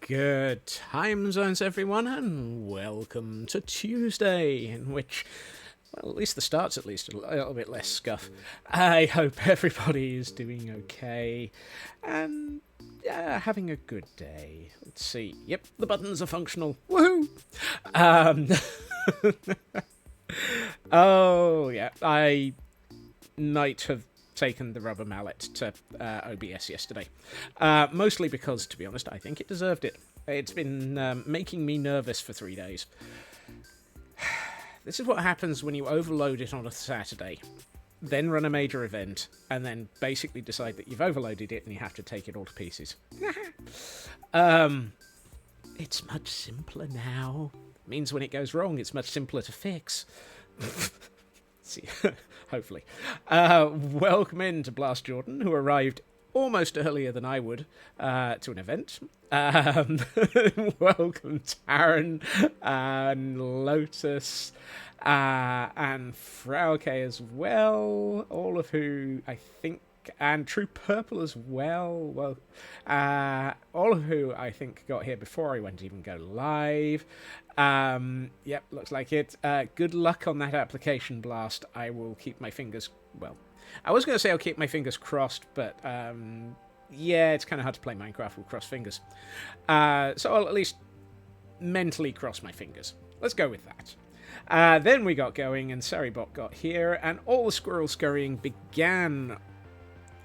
Good time zones, everyone, and welcome to Tuesday, in which, well, at least the start's at least a little bit less scuff. I hope everybody is doing okay and having a good day. Let's see. Yep, the buttons are functional. Woohoo! Oh, yeah, I might have taken the rubber mallet to OBS yesterday. Mostly because, to be honest, I think it deserved it. It's been making me nervous for 3 days. This is what happens when you overload it on a Saturday, then run a major event, and then basically decide that you've overloaded it and you have to take it all to pieces. It's much simpler now. It means when it goes wrong, it's much simpler to fix. See, hopefully. Welcome in to Blast Jordan, who arrived almost earlier than I would to an event. Welcome Taryn and Lotus and Frauke as well, all of who I think, and True Purple as well. Well, all of who I think got here before I went to even go live. Yep, looks like it. Good luck on that application, Blast. I will keep my fingers, well, I was going to say I'll keep my fingers crossed, but yeah, it's kind of hard to play Minecraft with crossed fingers. So I'll at least mentally cross my fingers. Let's go with that. Then we got going, and Saribot got here, and all the squirrel scurrying began.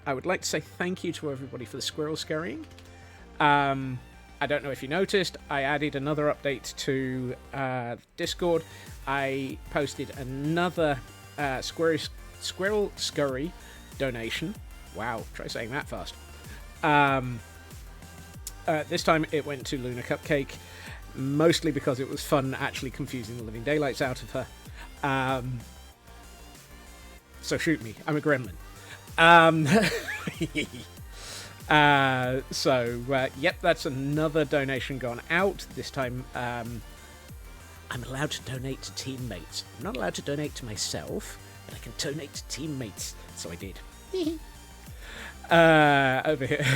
I would like to say thank you to everybody for the squirrel scurrying. I don't know if you noticed, I added another update to Discord. I posted another squirrel scurry donation. Wow, try saying that fast. This time it went to Luna Cupcake, mostly because it was fun actually confusing the living daylights out of her. So shoot me, I'm a gremlin. Yep, that's another donation gone out. This time, I'm allowed to donate to teammates. I'm not allowed to donate to myself, but I can donate to teammates. So I did. Over here.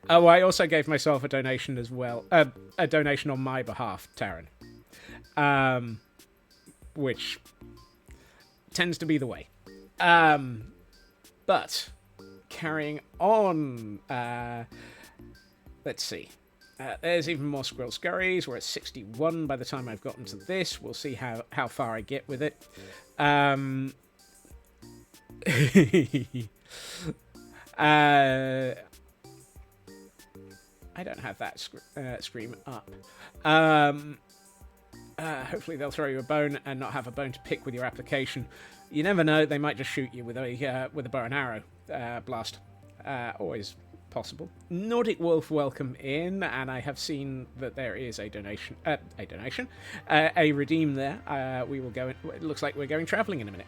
Oh, I also gave myself a donation as well. A donation on my behalf, Taryn. Which tends to be the way. But carrying on, let's see. There's even more squirrel scurries. We're at 61 by the time I've gotten to this. We'll see how far I get with it. I don't have that scream up. Hopefully they'll throw you a bone and not have a bone to pick with your application. You never know, they might just shoot you with a bow and arrow blast. Always possible. Nordic Wolf, welcome in, and I have seen that there is a redeem there. We will go in, it looks like we're going travelling in a minute.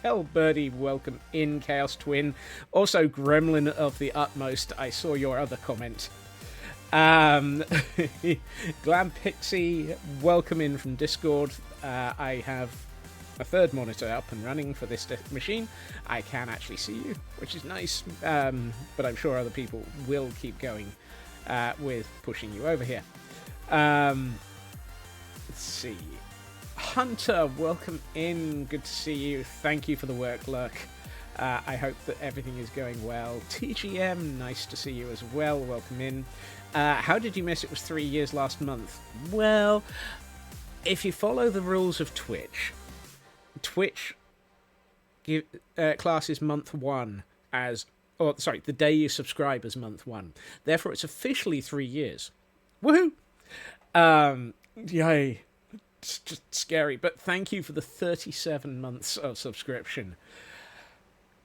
Kel Birdie, welcome in, Chaos Twin. Also, Gremlin of the Utmost, I saw your other comment. Glam Pixie, welcome in from Discord. I have a third monitor up and running for this machine, I can actually see you, which is nice. But I'm sure other people will keep going with pushing you over here. Let's see. Hunter, welcome in. Good to see you. Thank you for the work, Lurk. I hope that everything is going well. TGM, nice to see you as well. Welcome in. How did you miss it was 3 years last month? Well, if you follow the rules of Twitch classes month 1 as... Oh, sorry, the day you subscribe as month 1. Therefore, it's officially 3 years. Woohoo! Yay. It's just scary. But thank you for the 37 months of subscription.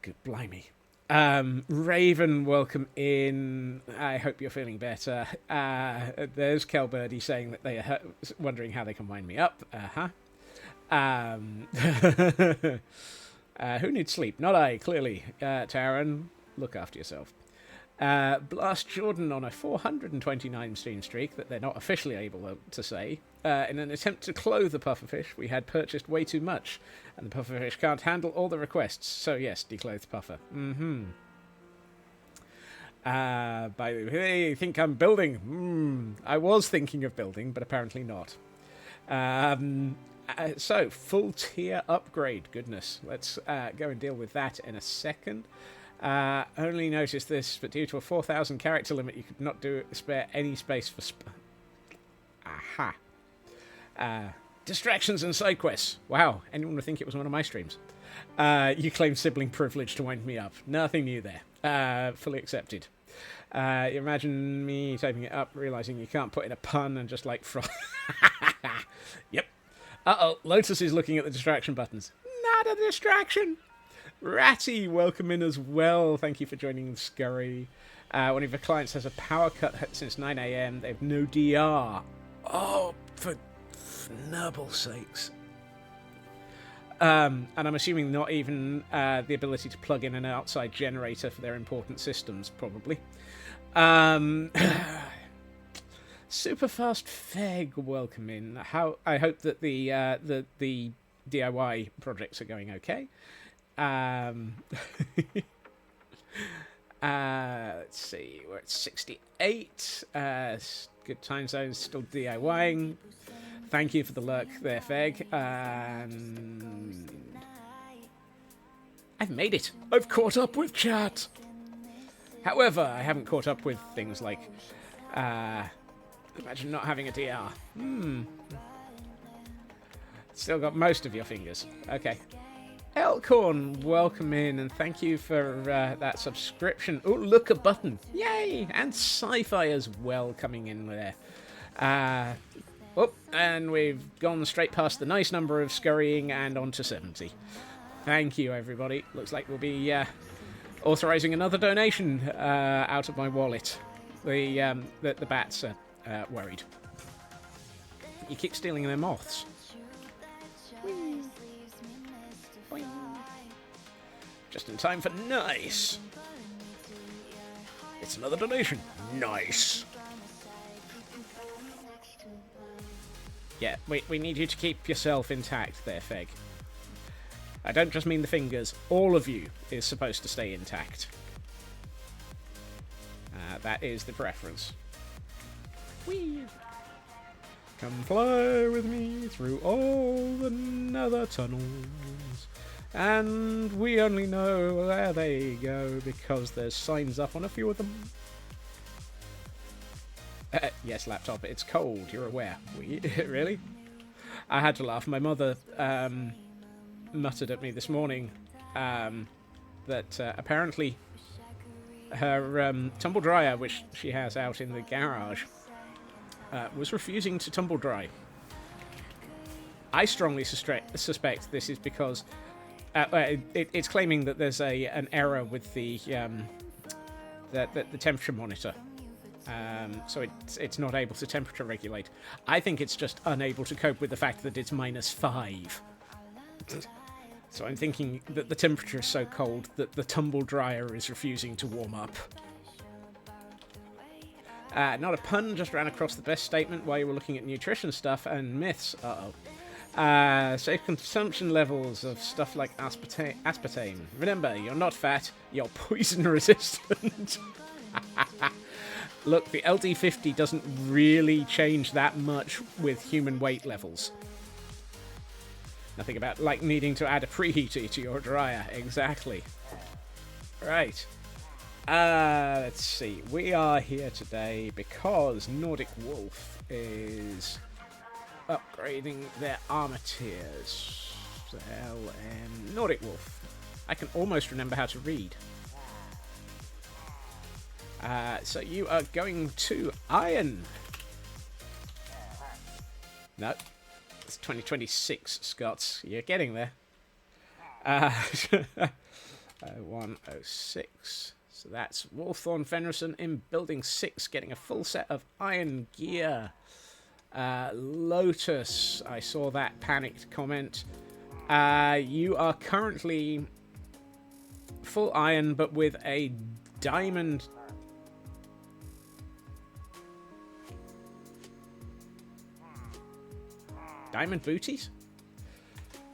Good blimey. Raven, welcome in. I hope you're feeling better. There's Kelbirdie saying that they are wondering how they can wind me up. Who needs sleep? Not I, clearly. Taran, look after yourself. Blast Jordan on a 429 stream streak that they're not officially able to say. In an attempt to clothe the pufferfish, we had purchased way too much, and the pufferfish can't handle all the requests. So yes, declothed puffer. By the way, think I'm building? I was thinking of building, but apparently not. So, full tier upgrade. Goodness. Let's go and deal with that in a second. Only noticed this, but due to a 4,000 character limit, you could not spare any space for... Aha. Distractions and side quests. Wow, anyone would think it was one of my streams. You claim sibling privilege to wind me up. Nothing new there. Fully accepted. You imagine me typing it up, realizing you can't put in a pun and just like... Yep. Uh-oh, Lotus is looking at the distraction buttons. Not a distraction! Ratty, welcome in as well. Thank you for joining Scurry. One of your clients has a power cut since 9 a.m. They have no DR. Oh, for nubble sakes. And I'm assuming not even the ability to plug in an outside generator for their important systems, probably. Superfast Feg, welcome in. I hope that the DIY projects are going okay. Let's see, we're at 68. Good time zones, still DIYing. Thank you for the lurk there, Feg. And I've made it. I've caught up with chat. However, I haven't caught up with things like imagine not having a DR. Still got most of your fingers. Okay. Elkhorn, welcome in, and thank you for that subscription. Oh, look, a button. Yay! And Sci-Fi as well coming in there. And we've gone straight past the nice number of scurrying and on to 70. Thank you, everybody. Looks like we'll be authorizing another donation out of my wallet. The bats are worried. You keep stealing their moths. Whee. Boing. Just in time for nice. It's another donation. Nice. Yeah, we need you to keep yourself intact there, Feg. I don't just mean the fingers. All of you is supposed to stay intact. That is the preference. Whee! Come fly with me through all the nether tunnels. And we only know where they go because there's signs up on a few of them. Yes, laptop, it's cold, you're aware. Really? I had to laugh. My mother muttered at me this morning that apparently her tumble dryer, which she has out in the garage, was refusing to tumble dry. I strongly suspect this is because it's claiming that there's an error with the temperature monitor. So it's not able to temperature regulate. I think it's just unable to cope with the fact that it's -5. So I'm thinking that the temperature is so cold that the tumble dryer is refusing to warm up. Not a pun, just ran across the best statement while you were looking at nutrition stuff and myths. Uh-oh. Safe consumption levels of stuff like aspartame. Remember, you're not fat, you're poison resistant. Look, the LD50 doesn't really change that much with human weight levels. Nothing about, like, needing to add a preheater to your dryer. Exactly. Right. Let's see. We are here today because Nordic Wolf is upgrading their armor tiers. Nordic Wolf. I can almost remember how to read. So you are going to Iron. No. It's 2026, Scots. You're getting there. 0106. So that's Wolfthorn Fenrison in Building 6, getting a full set of iron gear. Lotus, I saw that panicked comment. You are currently full iron, but with a diamond... Diamond booties?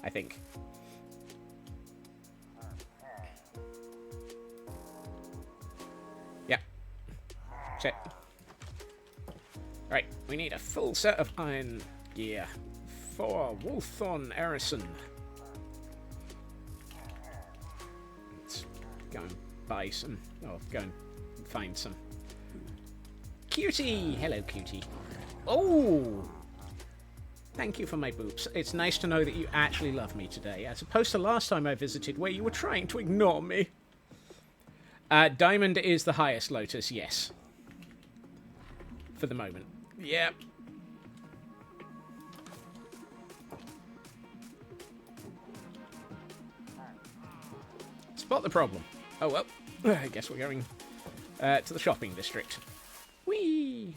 I think. Yeah. Check. Right, we need a full set of iron gear for Wolfthorn Erison. Let's go and buy some, or go and find some. Cutie! Hello, Cutie. Oh! Thank you for my boops. It's nice to know that you actually love me today, as opposed to last time I visited where you were trying to ignore me. Diamond is the highest, Lotus, yes. For the moment. Yep. Spot the problem. Oh well, I guess we're going to the shopping district. Whee!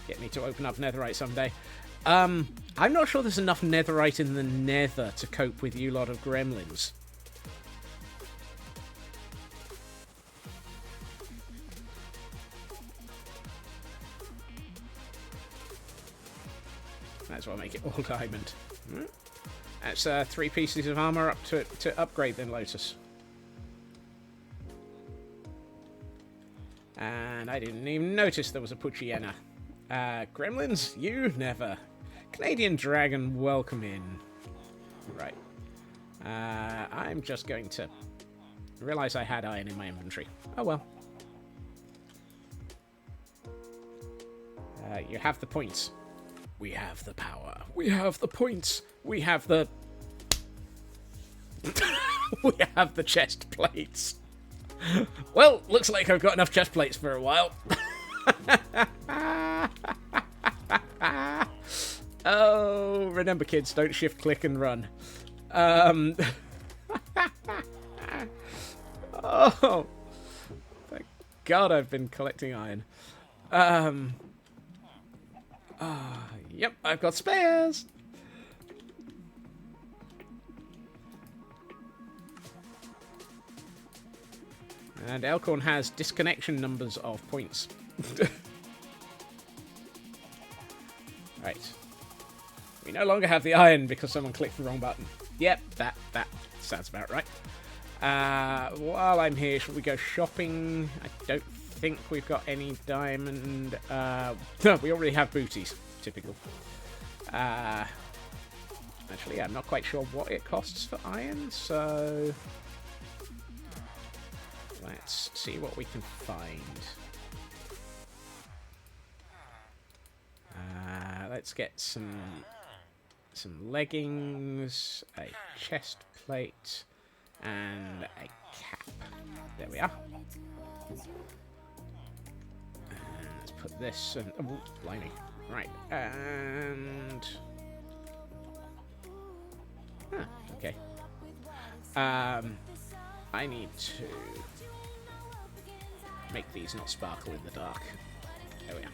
Get me to open up netherite someday. I'm not sure there's enough netherite in the nether to cope with you lot of gremlins. That's why I make it all diamond. That's 3 pieces of armor up to upgrade then, Lotus. And I didn't even notice there was a Puchiena. Gremlins, you never. Canadian Dragon, welcome in. Right. I'm just going to realize I had iron in my inventory. Oh well. You have the points. We have the power. We have the points. We have the... we have the chest plates. Well, looks like I've got enough chest plates for a while. Oh, remember kids, don't shift, click, and run. Oh, thank God I've been collecting iron. Yep, I've got spares. And Elkhorn has disconnection numbers of points. Right. We no longer have the iron because someone clicked the wrong button. Yep, that sounds about right. While I'm here, should we go shopping? I don't think we've got any diamond. No, we already have booties. Typical. Actually, I'm not quite sure what it costs for iron, so... let's see what we can find. Let's get some leggings, a chest plate, and a cap. There we are. And let's put this and... oh, blimey. Right, and... ah, okay. I need to make these not sparkle in the dark. There we are.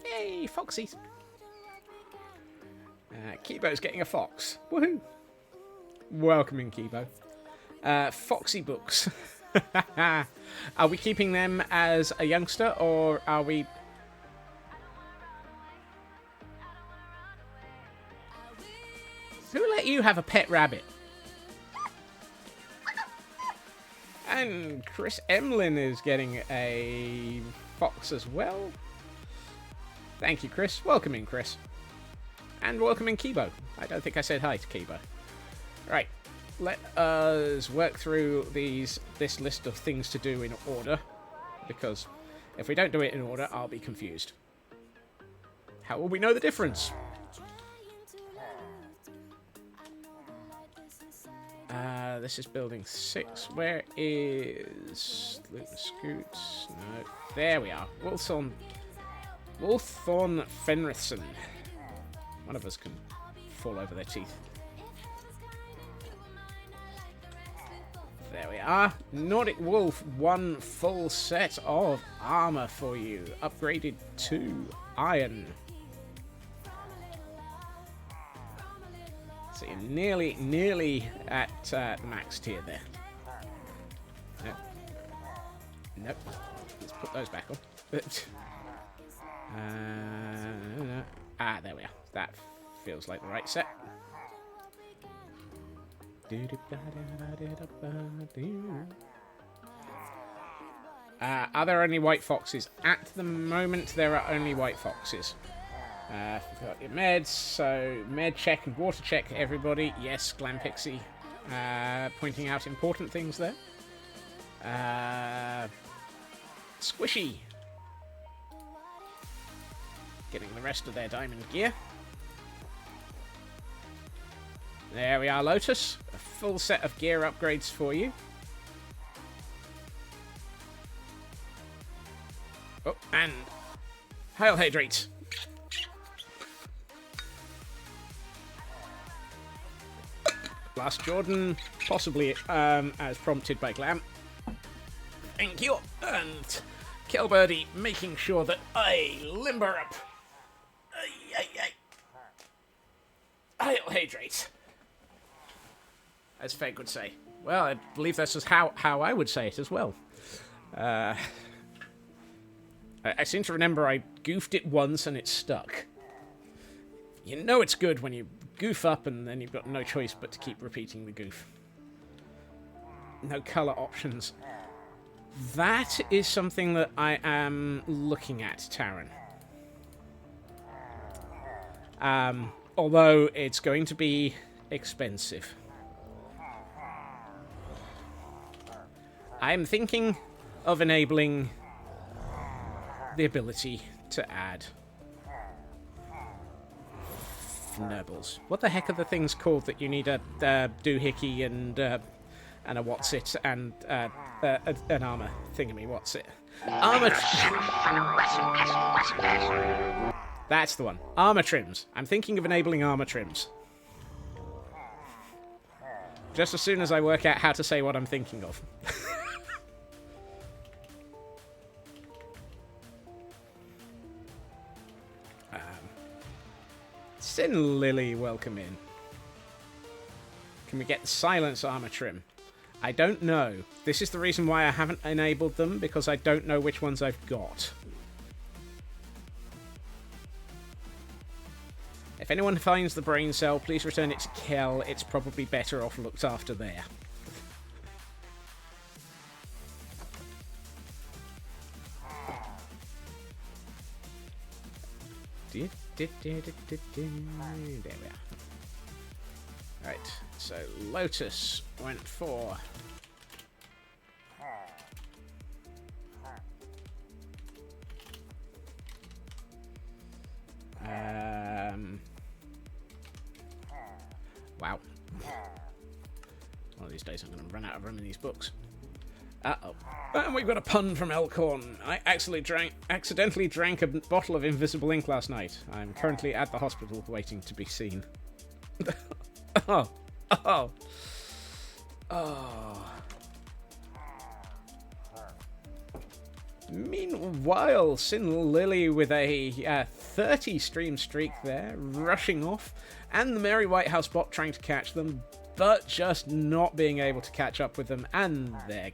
Yay, foxies! Kibo's getting a fox. Woohoo! Welcome in, Kibo. Foxy books. Are we keeping them as a youngster, or are we... Who let you have a pet rabbit? And Chris Emlyn is getting a fox as well. Thank you, Chris. Welcome in, Chris. And welcome in, Kibo. I don't think I said hi to Kibo. Right. Let us work through this list of things to do in order. Because if we don't do it in order, I'll be confused. How will we know the difference? This is building 6. Where is Luton Scoots? No. There we are. Wolthorn Fenrithson. One of us can fall over their teeth. There we are. Nordic Wolf, 1 full set of armor for you. Upgraded to iron. So you're nearly at the max tier there. Nope. Nope. Let's put those back on. There we are. That feels like the right set. Are there only white foxes? At the moment, there are only white foxes. You've got your meds, so med check and water check, everybody. Yes, Glam Pixie. Pointing out important things there. Squishy. Getting the rest of their diamond gear. There we are, Lotus. A full set of gear upgrades for you. Oh, and Hail Hydrates. Last Jordan, possibly as prompted by Glam. Thank you. And Kelbirdie making sure that I limber up. Hail Hydrate. As Feg would say. Well, I believe this is how I would say it as well. I seem to remember I goofed it once and it stuck. You know it's good when you goof up and then you've got no choice but to keep repeating the goof. No colour options. That is something that I am looking at, Taryn. Although it's going to be expensive. I'm thinking of enabling the ability to add Nurbles. What the heck are the things called that you need a doohickey and a what's it and an armor thingamy? What's it? Armor. That's the one. Armor trims. I'm thinking of enabling armor trims. Just as soon as I work out how to say what I'm thinking of. Sin Lily, welcome in. Can we get the silence armor trim? I don't know. This is the reason why I haven't enabled them, because I don't know which ones I've got. If anyone finds the brain cell, please return it to Kel. It's probably better off looked after there. There we are. Right, so Lotus went for... Wow. One of these days I'm going to run out of room in these books. Uh-oh. And we've got a pun from Elkhorn. I accidentally drank a bottle of invisible ink last night. I'm currently at the hospital waiting to be seen. Oh. Oh. Oh. Meanwhile, Sin Lily with a 30 stream streak there, rushing off, and the Mary Whitehouse bot trying to catch them, but just not being able to catch up with them, and they're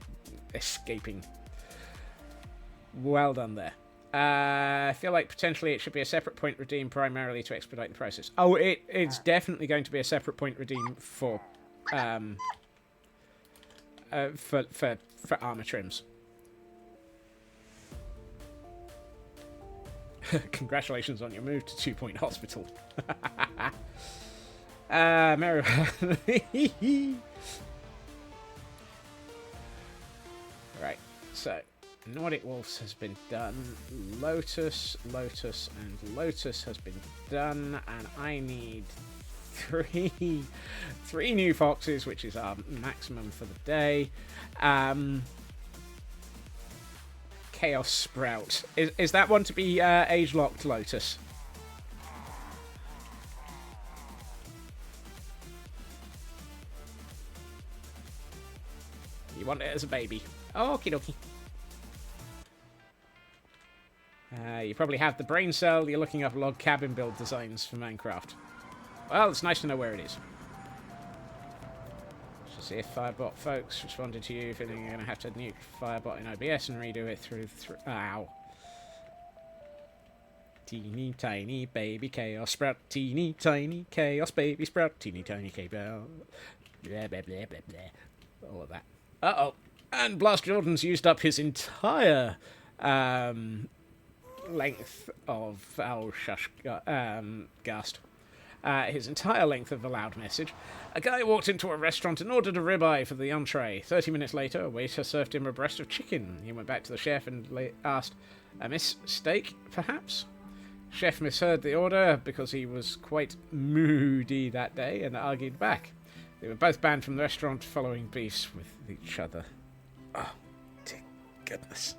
escaping. Well done there. I feel like potentially it should be a separate point redeem primarily to expedite the process. Oh, it's definitely going to be a separate point redeem for armor trims. Congratulations on your move to 2-point hospital. Mary. Right, so Nordic Wolves has been done. Lotus, Lotus, and Lotus has been done, and I need three new foxes, which is our maximum for the day. Chaos Sprout. Is that one to be age-locked, Lotus? You want it as a baby. Okie dokie. You probably have the brain cell. You're looking up log cabin build designs for Minecraft. Well, it's nice to know where it is. Let's see if Firebot folks responded to you, feeling you're going to have to nuke Firebot in OBS and redo it through... Ow. Teeny tiny baby chaos sprout. Teeny tiny chaos baby sprout. Teeny tiny chaos... Blah, blah, blah, blah, blah. All of that. Uh-oh. And Blast Jordan's used up his entire... length of Gast. His entire length of the loud message. A guy walked into a restaurant and ordered a ribeye for the entree. 30 minutes later, a waiter served him a breast of chicken. He went back to the chef and asked, "A mistake, perhaps?" Chef misheard the order because he was quite moody that day and argued back. They were both banned from the restaurant following beefs with each other. Oh, dear goodness.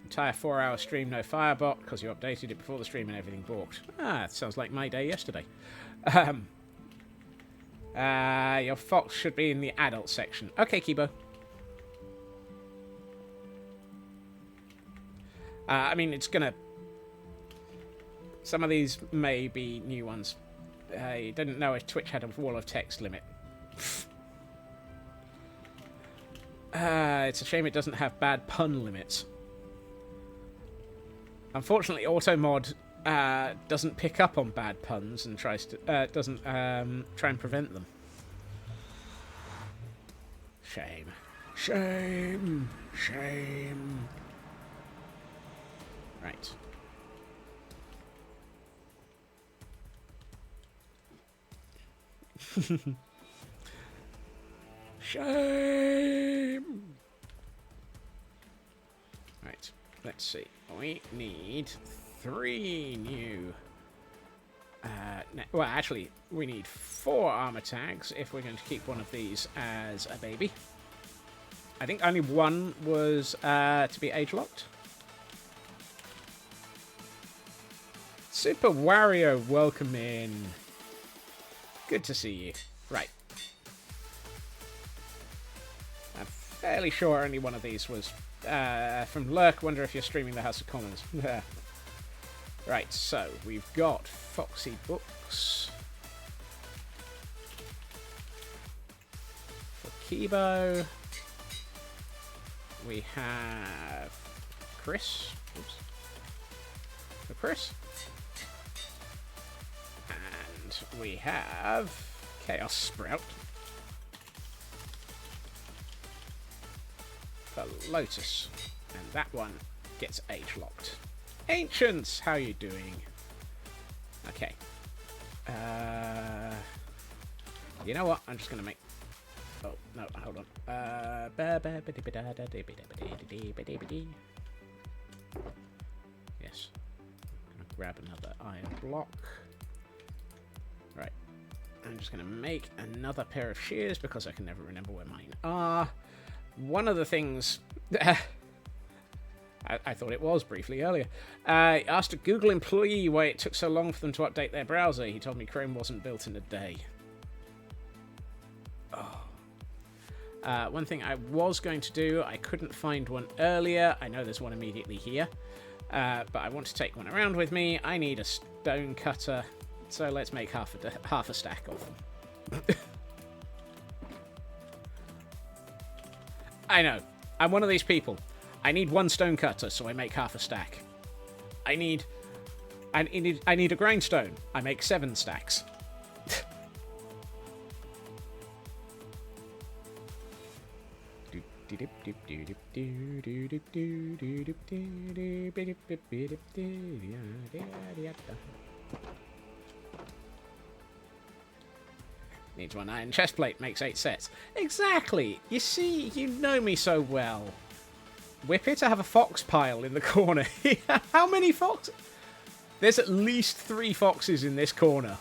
Entire 4-hour stream, no Firebot, because you updated it before the stream and everything balked. Ah, it sounds like my day yesterday. Your fox should be in the adult section. Okay, Kibo. I mean, it's gonna... Some of these may be new ones. You didn't know if Twitch had a wall of text limit. It's a shame it doesn't have bad pun limits. Unfortunately, Automod doesn't pick up on bad puns and tries to doesn't try and prevent them. Shame, shame, shame. Right. Shame. Right. Let's see. We need 3 new... well, actually, we need 4 armor tags if we're going to keep one of these as a baby. I think only one was to be age-locked. Super Wario, welcome in. Good to see you. Right. I'm fairly sure only one of these was... from Lurk, wonder if you're streaming the House of Commons. Right, so we've got Foxy Books. For Kibo. We have Chris. Oops. For Chris. And we have Chaos Sprout. For Lotus, and that one gets age-locked. Ancients, how you doing? Okay. You know what? I'm just gonna make... Oh, no, hold on. Yes. I'm gonna grab another iron block. Right. I'm just gonna make another pair of shears because I can never remember where mine are. One of the things... I thought it was briefly earlier. I asked a Google employee why it took so long for them to update their browser. He told me Chrome wasn't built in a day. Oh. One thing I was going to do, I couldn't find one earlier. I know there's one immediately here. But I want to take one around with me. I need a stone cutter. So let's make half a stack of them. I know. I'm one of these people. I need one stone cutter, so I make half a stack. I need a grindstone. I make 7 stacks. Needs 1 iron chest plate, makes 8 sets. Exactly! You see, you know me so well. Whip it, I have a fox pile in the corner. How many foxes? There's at least 3 foxes in this corner.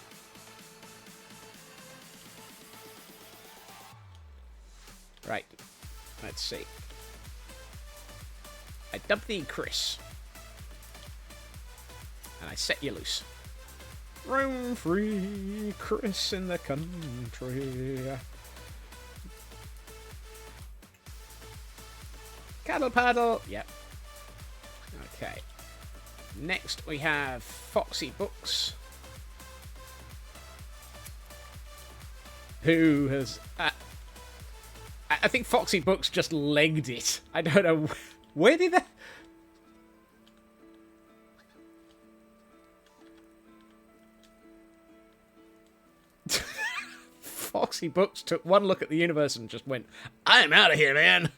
Right. Let's see. I dub thee Chris. And I set you loose. Roam free, Chris in the country. Cattle paddle. Yep. Okay. Next we have Foxy Books. Who has... I think Foxy Books just legged it. I don't know. Where did that... Foxy Books took one look at the universe and just went, I'm out of here, man.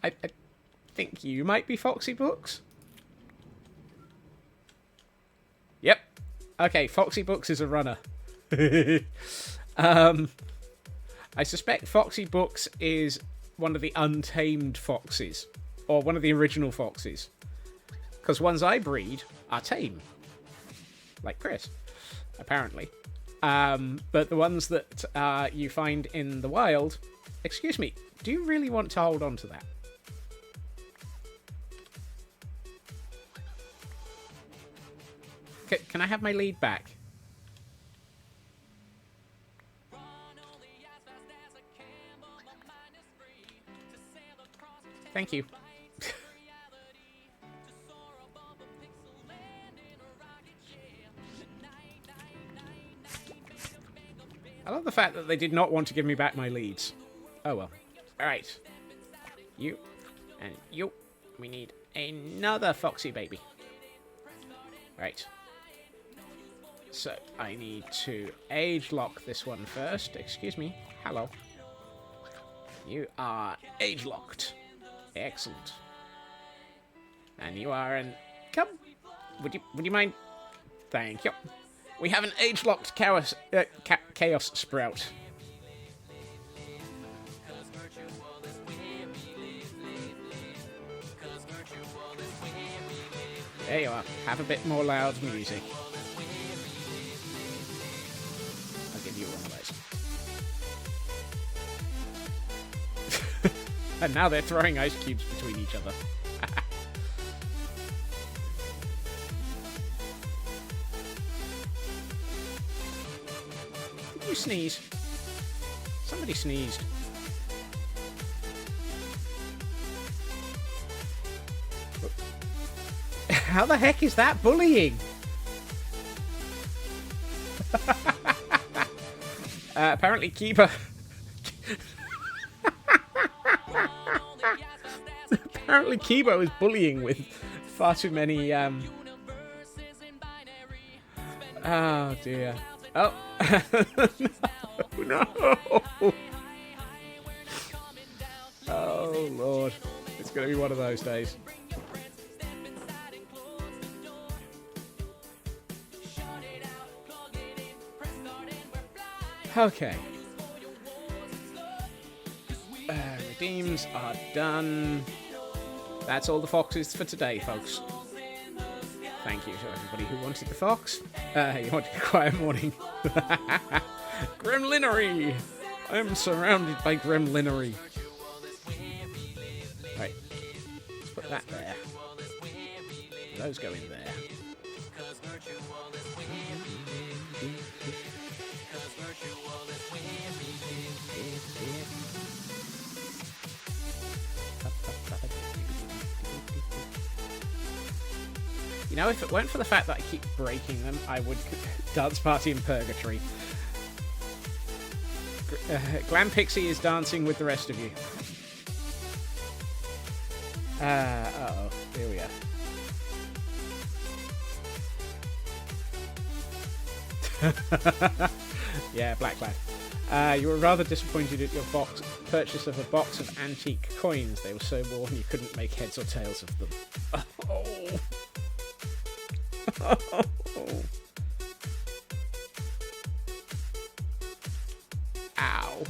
I think you might be Foxy Books. Yep. Okay, Foxy Books is a runner. I suspect Foxy Books is one of the untamed foxes. Or one of the original foxes. Because ones I breed are tame. Like Chris, apparently. But the ones that you find in the wild... Excuse me, do you really want to hold on to that? Can I have my lead back? Thank you. I love the fact that they did not want to give me back my leads. Oh well. Alright. You. And you. We need another Foxy baby. Right. So, I need to age lock this one first. Excuse me. Hello. You are age locked. Excellent. And you are an... Come. Would you mind? Thank you. We have an age-locked chaos sprout. There you are. Have a bit more loud music. I'll give you one of those. And now they're throwing ice cubes between each other. Did you sneeze? Somebody sneezed. How the heck is that bullying? Apparently Kiba... Apparently Kibo is bullying with far too many, Oh, dear. Oh. No. Oh, Lord. It's going to be one of those days. Okay. Redeems are done. That's all the foxes for today, folks. Thank you to everybody who wanted the fox. You wanted a quiet morning. Gremlinery! I'm surrounded by gremlinery. Right. Let's put that there. Those go in there. You know, if it weren't for the fact that I keep breaking them, I would dance party in purgatory. Glam Pixie is dancing with the rest of you. Uh-oh. Here we are. Yeah, Black Lad. You were rather disappointed at your purchase of a box of antique coins. They were so worn you couldn't make heads or tails of them. Oh. Ow.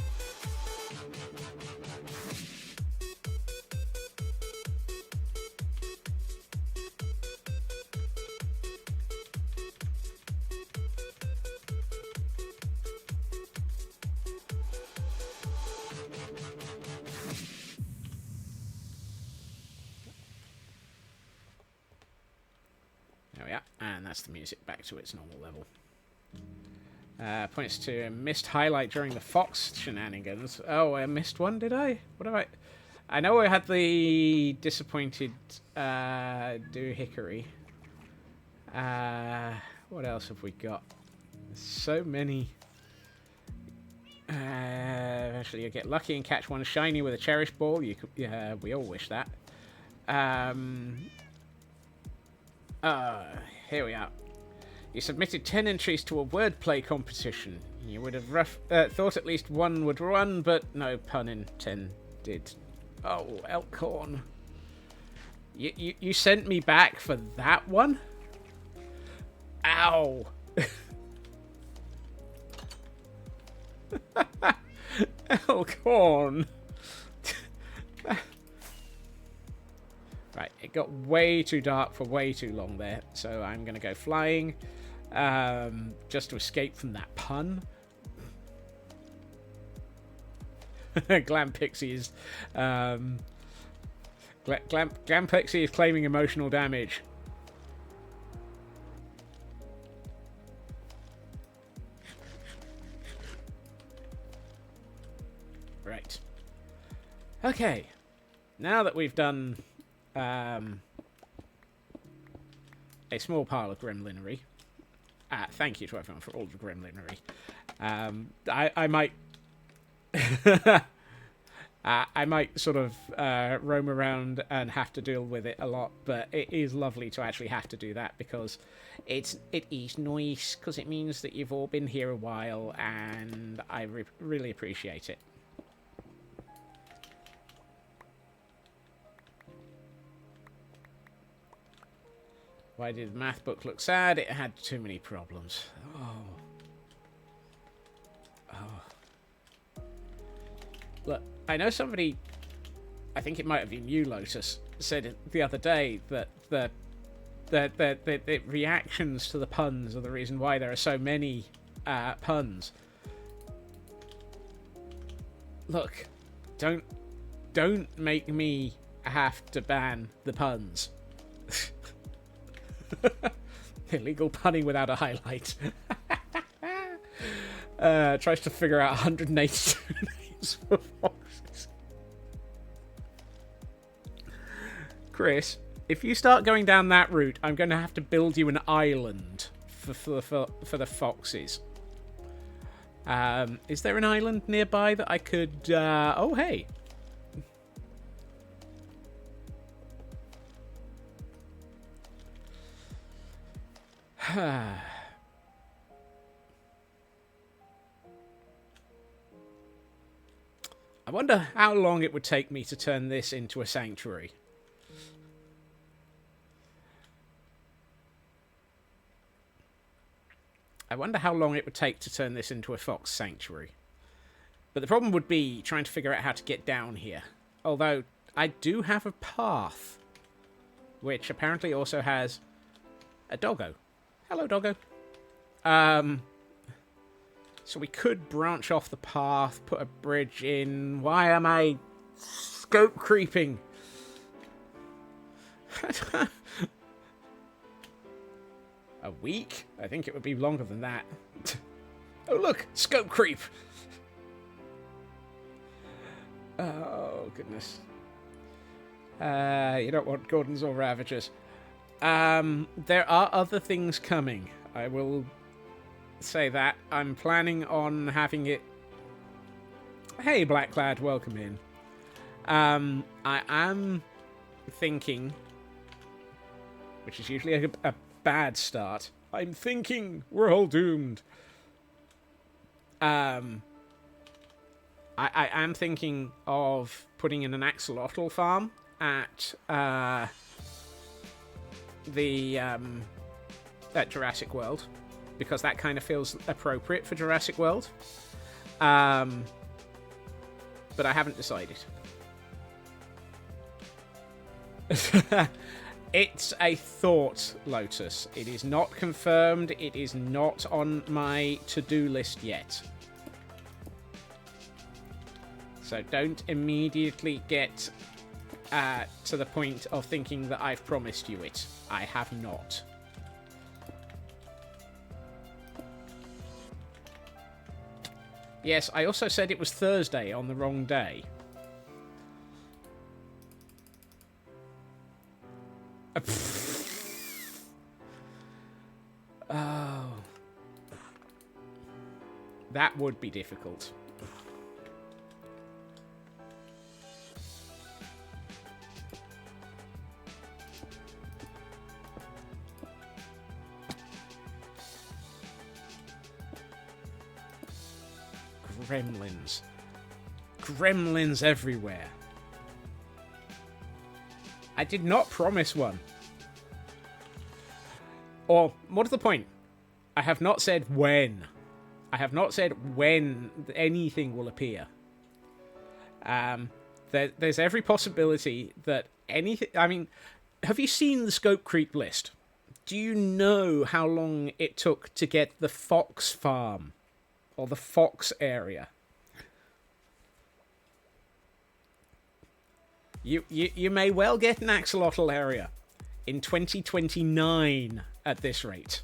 There we are, and that's the music back to its normal level. Points to a missed highlight during the Fox shenanigans. Oh, I missed one, did I? What have I know I had the disappointed doohickory. What else have we got? There's so many. Eventually you get lucky and catch one shiny with a cherish ball. You could, yeah, we all wish that. Here we are. You submitted 10 entries to a wordplay competition. You would have thought at least one would run, but no pun intended. Oh, Elkhorn. You sent me back for that one? Ow. Elkhorn. Right, it got way too dark for way too long there, so I'm going to go flying, just to escape from that pun. Glam Pixie is, Glam Pixie is claiming emotional damage. Right. Okay. Now that we've done a small pile of gremlinery. Thank you to everyone for all the gremlinery. I might I might sort of roam around and have to deal with it a lot, but it is lovely to actually have to do that because it is nice because it means that you've all been here a while, and I really appreciate it. Why did the math book look sad? It had too many problems. Oh. Look, I know somebody, I think it might have been you, Lotus, said it the other day that the reactions to the puns are the reason why there are so many puns. Look, don't make me have to ban the puns. Illegal punning without a highlight. Tries to figure out 182 names for foxes. Chris, if you start going down that route, I'm going to have to build you an island for the foxes. Is there an island nearby that I could... Oh, hey. I wonder how long it would take me to turn this into a sanctuary. I wonder how long it would take to turn this into a fox sanctuary. But the problem would be trying to figure out how to get down here. Although, I do have a path, which apparently also has a doggo. Hello, doggo. So we could branch off the path, put a bridge in. Why am I scope creeping? A week? I think it would be longer than that. Oh, look! Scope creep! Oh, goodness. You don't want Gordons or Ravagers. There are other things coming. I will say that. I'm planning on having it... Hey, Blacklad, welcome in. I am thinking, which is usually a bad start. I'm thinking we're all doomed. I am thinking of putting in an axolotl farm at at Jurassic World, because that kind of feels appropriate for Jurassic World. But I haven't decided. It's a thought, Lotus. It is not confirmed. It is not on my to-do list yet. So don't immediately get to the point of thinking that I've promised you it. I have not. Yes, I also said it was Thursday on the wrong day. Oh. That would be difficult. Gremlins. Gremlins everywhere. I did not promise one. Or, what's the point? I have not said when. I have not said when anything will appear. There's every possibility that anything... I mean, have you seen the scope creep list? Do you know how long it took to get the fox farm? Or the fox area? You may well get an axolotl area in 2029 at this rate.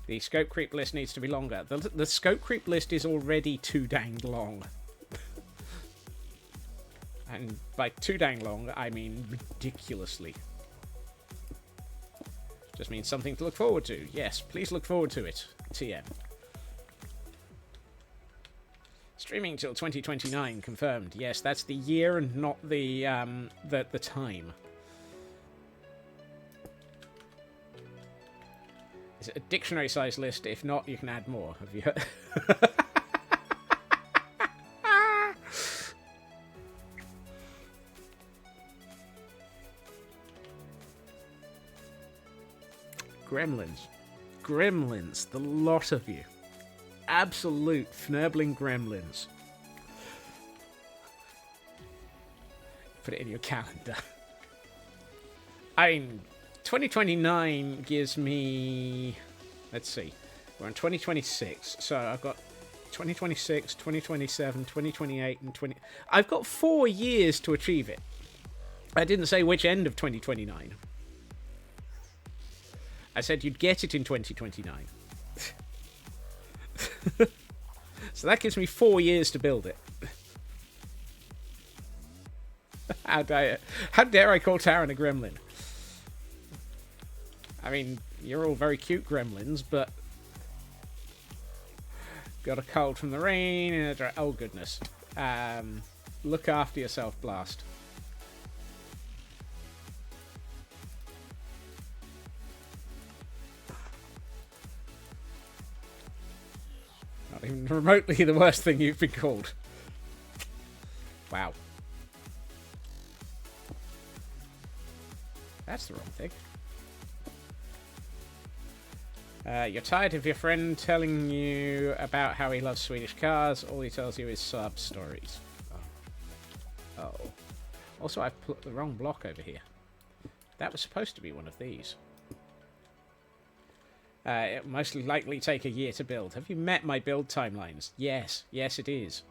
The scope creep list needs to be longer. The scope creep list is already too dang long. And by too dang long, I mean ridiculously. Just means something to look forward to. Yes, please look forward to it. TM. Streaming till 2029, confirmed. Yes, that's the year and not the time. Is it a dictionary-sized list? If not, you can add more. Have you heard? Gremlins. Gremlins, the lot of you. Absolute fnurbling gremlins. Put it in your calendar. I mean, 2029 gives me... Let's see. We're on 2026, so I've got 2026, 2027, 2028, and 20... I've got 4 years to achieve it. I didn't say which end of 2029. I said you'd get it in 2029. So that gives me 4 years to build it. How dare I call Taran a gremlin? I mean, you're all very cute gremlins, but... Got a cold from the rain and a oh goodness. Look after yourself, Blast. Not even remotely the worst thing you've been called. Wow. That's the wrong thing. You're tired of your friend telling you about how he loves Swedish cars. All he tells you is sub stories. Oh. Oh. Also, I've put the wrong block over here. That was supposed to be one of these. It'll most likely take a year to build. Have you met my build timelines? Yes. Yes, it is.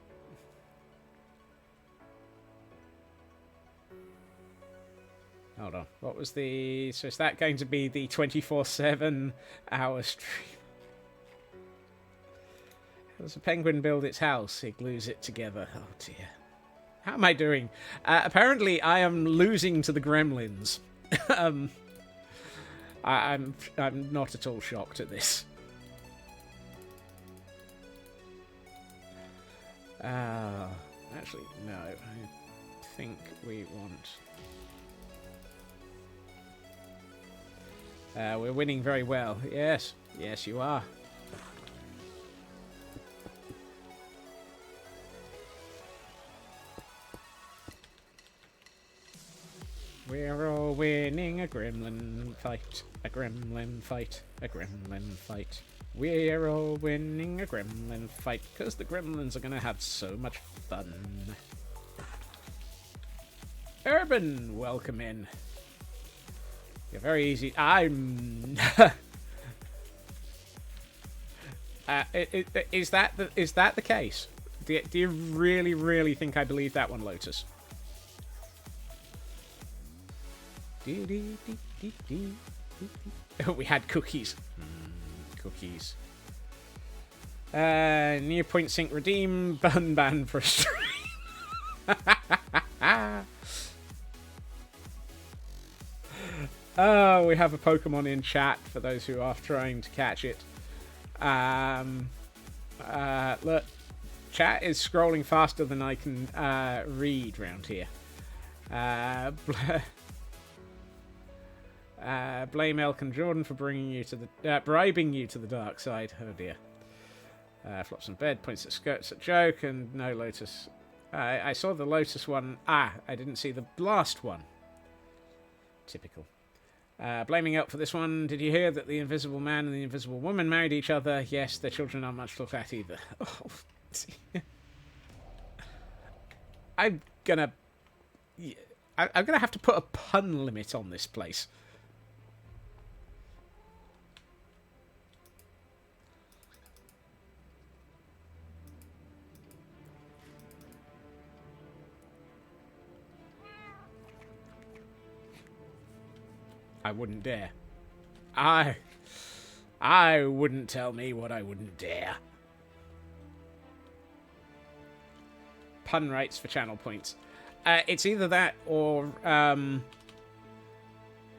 Hold on. What was the... So is that going to be the 24/7 hour stream? Does a penguin build its house? It glues it together. Oh dear. How am I doing? Apparently, I am losing to the gremlins. I'm not at all shocked at this. Actually, no. I think we want... we're winning very well. Yes. Yes, you are. We're all winning a gremlin fight. A gremlin fight. A gremlin fight. We're all winning a gremlin fight because the gremlins are going to have so much fun. Urban, welcome in. You're very easy. I'm... is that the case? Do you really, really think I believe that one, Lotus? We had cookies. Cookies. Near point sync redeem. Ban for a stream. Oh, we have a Pokemon in chat for those who are trying to catch it. Look, chat is scrolling faster than I can read round here. Blame Elkin Jordan for bringing you to the bribing you to the dark side. Oh dear. Flops in bed, points at skirts at joke, and no Lotus. I saw the Lotus one. I didn't see the last one. Typical. Blaming Elk for this one. Did you hear that the Invisible Man and the Invisible Woman married each other? Yes, their children aren't much to look at either. Oh, I'm gonna have to put a pun limit on this place. I wouldn't dare. I wouldn't tell me what I wouldn't dare. Pun rights for channel points. It's either that or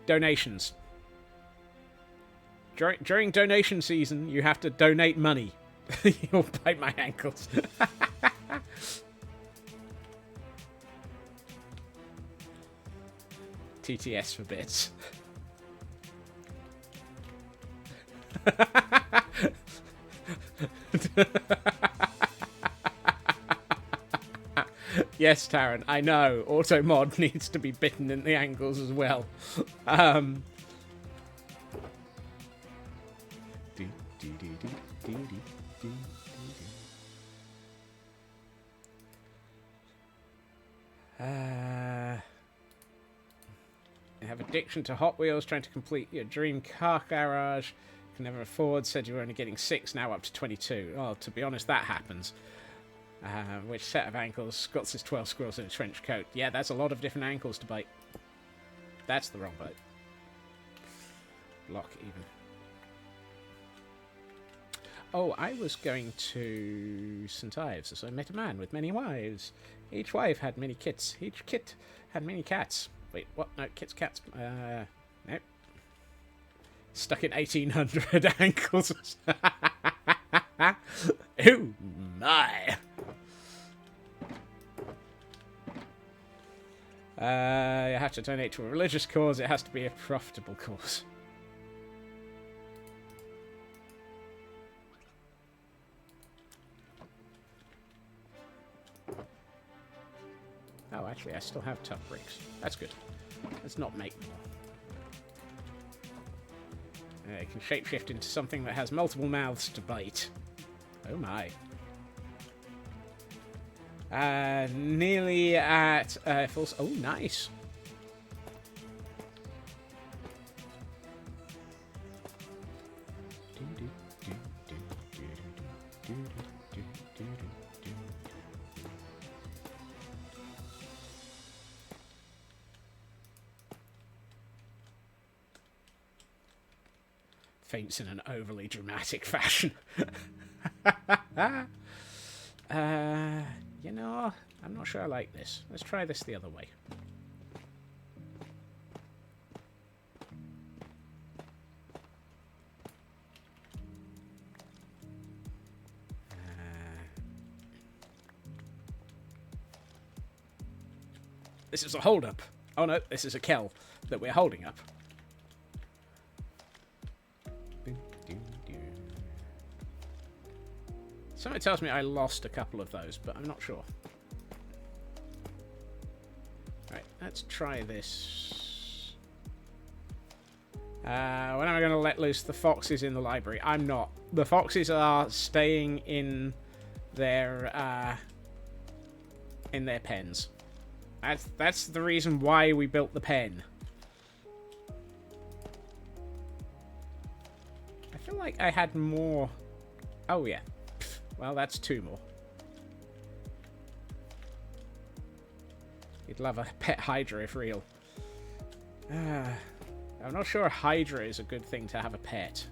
donations. During donation season, you have to donate money. You'll bite my ankles. TTS for bits. Yes, Taran, I know. Automod needs to be bitten in the ankles as well. You have addiction to Hot Wheels, trying to complete your dream car garage. Can never afford. Said you were only getting 6, now up to 22. Oh, to be honest, that happens. Which set of ankles? Got his 12 squirrels in a trench coat. Yeah, that's a lot of different ankles to bite. That's the wrong bite. Block even. Oh, I was going to St. Ives, so I met a man with many wives. Each wife had many kits. Each kit had many cats. Wait, what? No, kits, cats. Nope. Stuck in 1800 ankles. Oh, my. You have to donate to a religious cause. It has to be a profitable cause. Oh, actually, I still have tough bricks. That's good. Let's not make more. It can shapeshift into something that has multiple mouths to bite. Oh my. Nearly at full... Oh, nice. Faints in an overly dramatic fashion. Ah. You know, I'm not sure I like this. Let's try this the other way. This is a hold-up. Oh no, this is a kell that we're holding up. Something tells me I lost a couple of those, but I'm not sure. Right, let's try this. When am I going to let loose the foxes in the library? I'm not. The foxes are staying in their pens. That's the reason why we built the pen. I feel like I had more. Oh yeah. Pfft. Well, that's 2 more. You'd love a pet hydra if real. I'm not sure hydra is a good thing to have a pet.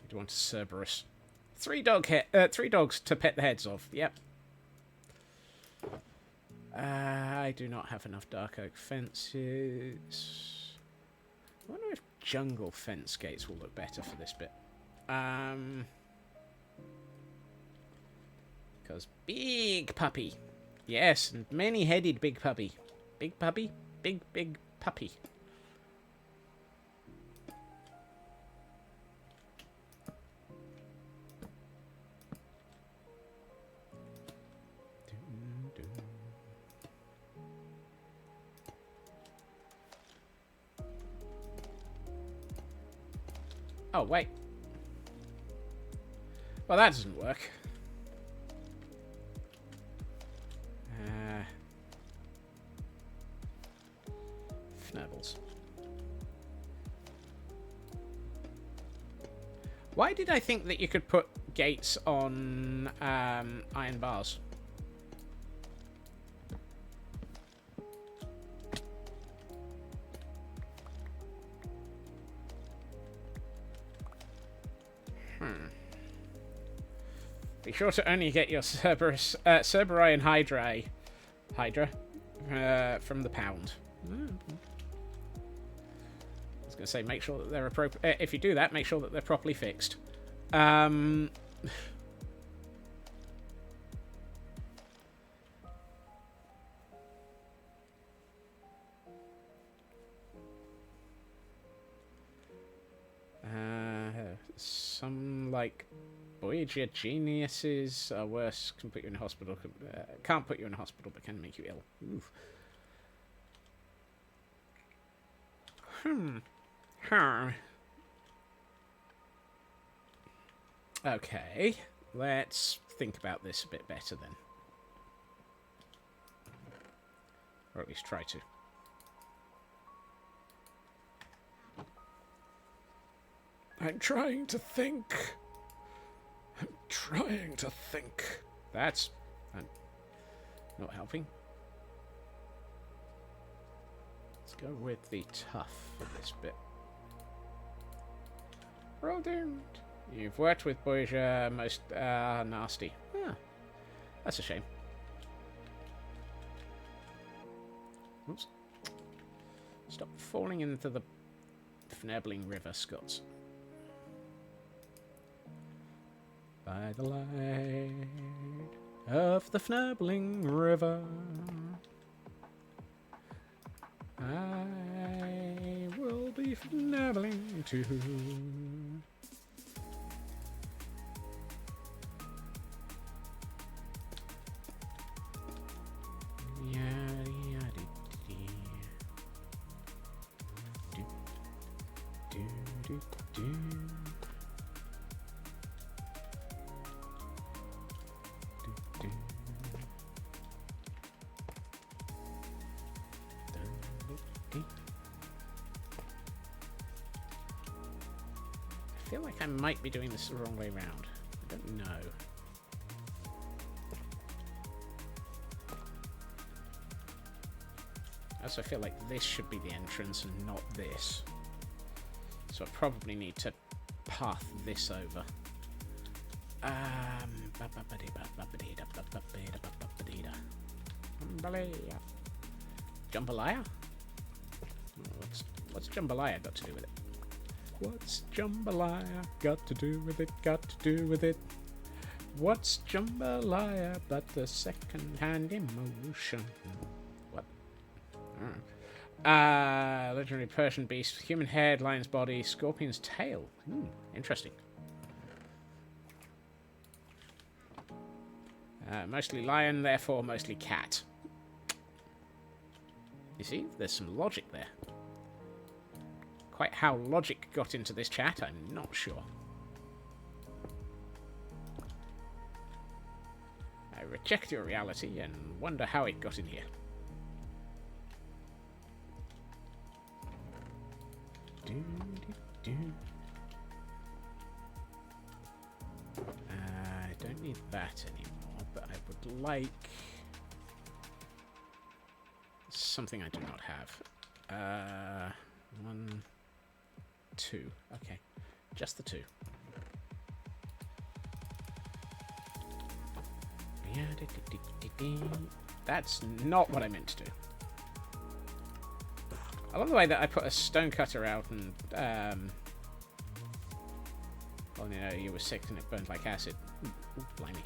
You'd want a Cerberus. 3 dogs to pet the heads of. Yep. I do not have enough dark oak fences. I wonder if jungle fence gates will look better for this bit. Because big puppy. Yes, and many-headed big puppy. Big puppy? Big puppy. Oh, wait. Well, that doesn't work. Fnurbles. Why did I think that you could put gates on iron bars? Be sure to only get your Cerberus and Hydra from the pound. I was going to say, make sure that they're appropriate. If you do that, make sure that they're properly fixed. Some, like, Voyager geniuses are worse. Can put you in a hospital. Can't put you in a hospital, but can make you ill. Oof. Okay, let's think about this a bit better then. Or at least try to. I'm trying to think. That's not helping. Let's go with the tough for this bit. We're all doomed. You've worked with Voyager most nasty. Ah, that's a shame. Oops. Stop falling into the Fnebling River, Scots. By the light of the Fnebling River, I will be fnabbling too. I feel like I might be doing this the wrong way round. I don't know. also feel like this should be the entrance and not this. So I probably need to path this over. Jambalaya? What's jambalaya got to do with it? What's jambalaya got to do with it? Got to do with it? What's jambalaya but the second-hand emotion? What? Legendary Persian beast, human head, lion's body, scorpion's tail. Interesting. Mostly lion, therefore mostly cat. You see, there's some logic there. Quite how logic got into this chat, I'm not sure. I reject your reality and wonder how it got in here. I don't need that anymore, but I would like something I do not have. 1, 2. Okay, just the 2. That's not what I meant to do. I love the way that I put a stone cutter out and, well, you know, you were sick and it burned like acid. Ooh, blimey.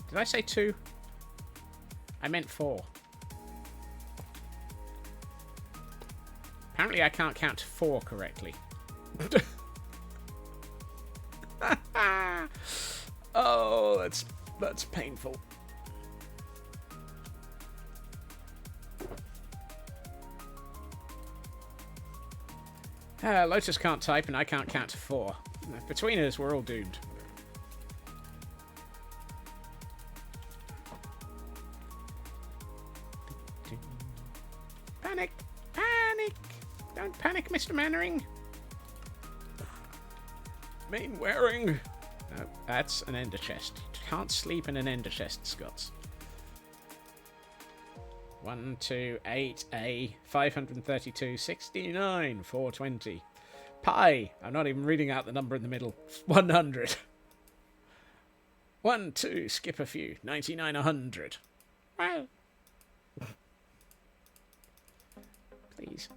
Did I say 2? I meant 4. Apparently I can't count to 4 correctly. Oh, that's painful. Lotus can't type and I can't count to 4. Between us, we're all doomed. Panic! Panic! Don't panic, Mr. Mannering! Main wearing! No, that's an ender chest. You can't sleep in an ender chest, Scots. 1, 2, 8, A, 532, 69, 420. Pi! I'm not even reading out the number in the middle. 100. 1, 2, skip a few. 99, 100. Well. Please.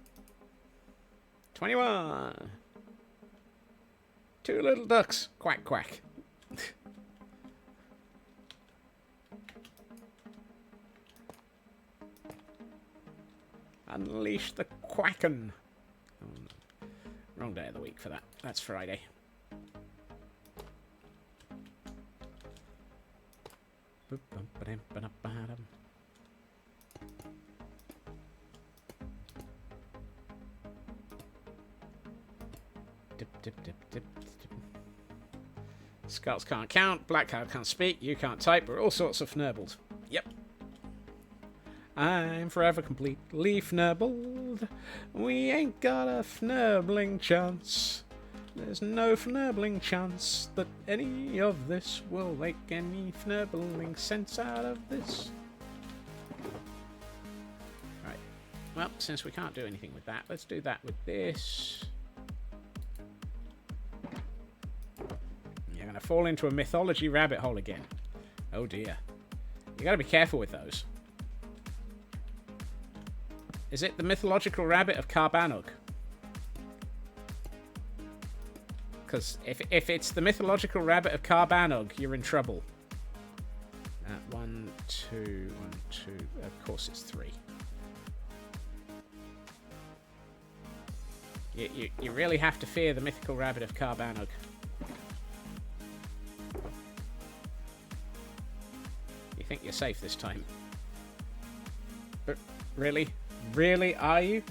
21. 2 little ducks. Quack, quack. Unleash the Quacken. Oh, no. Wrong day of the week for that. That's Friday. Dip, dip, dip, dip, dip. Skulls can't count, Black Cloud can't speak, you can't type, we're all sorts of fnurbled. Yep. I'm forever completely fnurbled. We ain't got a fnurbling chance. There's no fnurbling chance that any of this will make any fnurbling sense out of this. Right. Well, since we can't do anything with that, let's do that with this. You're going to fall into a mythology rabbit hole again. Oh dear. You got to be careful with those. Is it the mythological rabbit of Carbanog? Because if it's the mythological rabbit of Carbanog, you're in trouble. 1, 2, 1, 2. Of course it's 3. You really have to fear the mythical rabbit of Carbanog. You think you're safe this time? Really? Really, are you?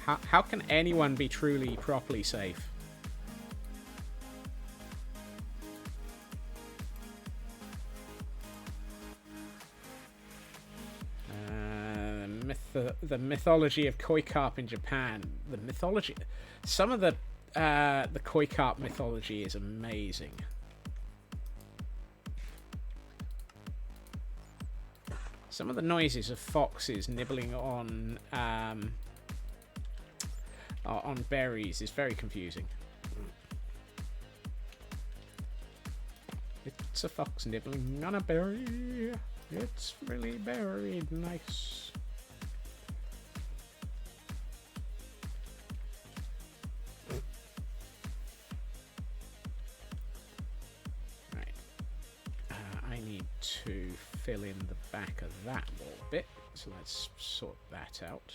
How can anyone be truly, properly safe? The mythology of koi carp in Japan. The mythology... Some of the koi carp mythology is amazing. Some of the noises of foxes nibbling on berries is very confusing. It's a fox nibbling on a berry. It's really very nice. Right. I need to fill in the back of that wall a bit. So let's sort that out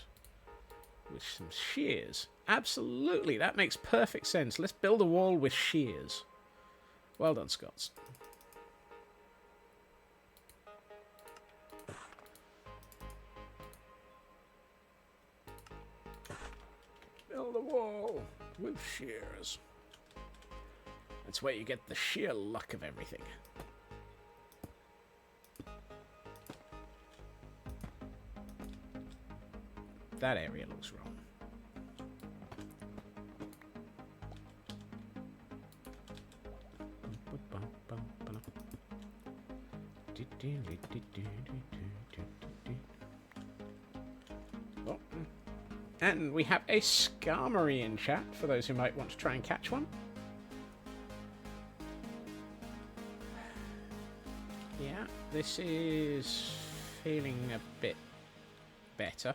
with some shears. Absolutely, that makes perfect sense. Let's build a wall with shears. Well done, Scots. Build a wall with shears. That's where you get the sheer luck of everything. That area looks wrong. Oh. And we have a Skarmory in chat, for those who might want to try and catch one. Yeah, this is feeling a bit better.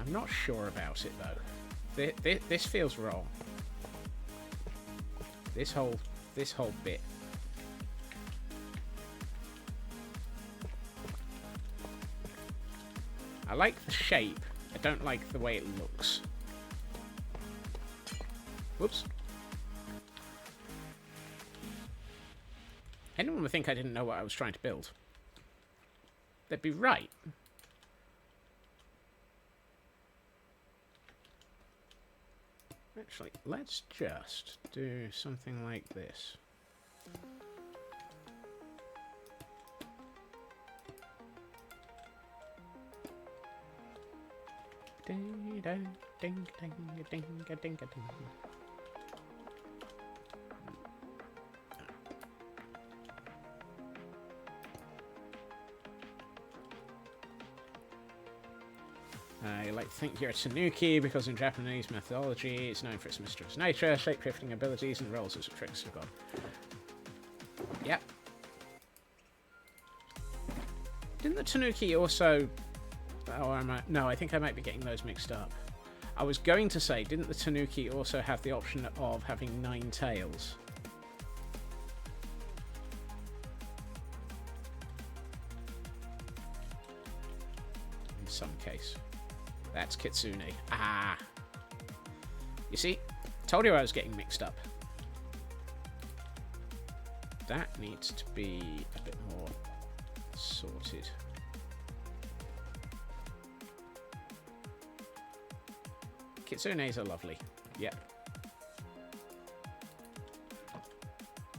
I'm not sure about it though. This feels wrong. This whole bit. I like the shape. I don't like the way it looks. Whoops. Anyone would think I didn't know what I was trying to build. They'd be right. Actually, let's just do something like this. Ding ding ding ding ding ding ding. You like to think you're a Tanuki because in Japanese mythology it's known for its mischievous nature, shape-shifting abilities, and roles as a trickster god. Yep. Didn't the Tanuki also... Oh, no, I think I might be getting those mixed up. I was going to say, didn't the Tanuki also have the option of having 9 tails? In some case. That's Kitsune. Ah! You see? Told you I was getting mixed up. That needs to be a bit more sorted. Kitsunes are lovely. Yep.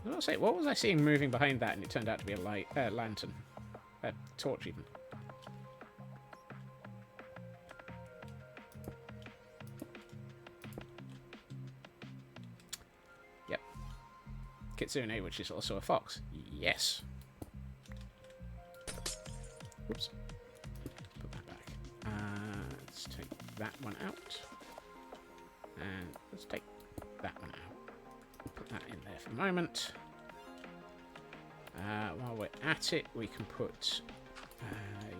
What was I seeing moving behind that and it turned out to be a light, lantern? A torch even. Yep. Kitsune, which is also a fox. Yes. Whoops. Put that back. Let's take that one out. And let's take that one out. Put that in there for the moment. While we're at it, we can put...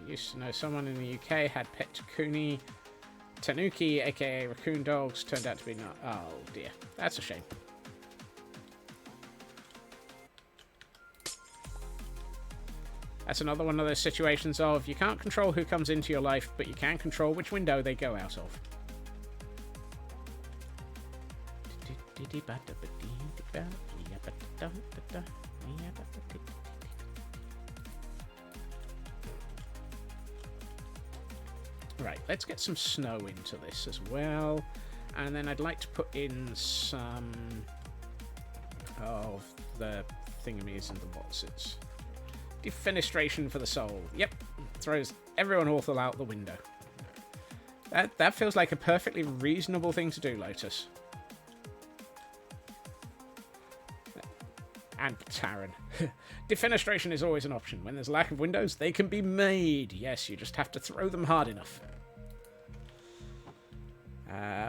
used to know someone in the UK had pet Tanuki, aka raccoon dogs. Turned out to be not... Oh dear. That's a shame. That's another one of those situations of you can't control who comes into your life, but you can control which window they go out of. Right, let's get some snow into this as well. And then I'd like to put in some of the thingamies and the whatsits. Defenestration for the soul. Yep, throws everyone awful out the window. That feels like a perfectly reasonable thing to do, Lotus. And Taran. Defenestration is always an option. When there's lack of windows, they can be made. Yes, you just have to throw them hard enough.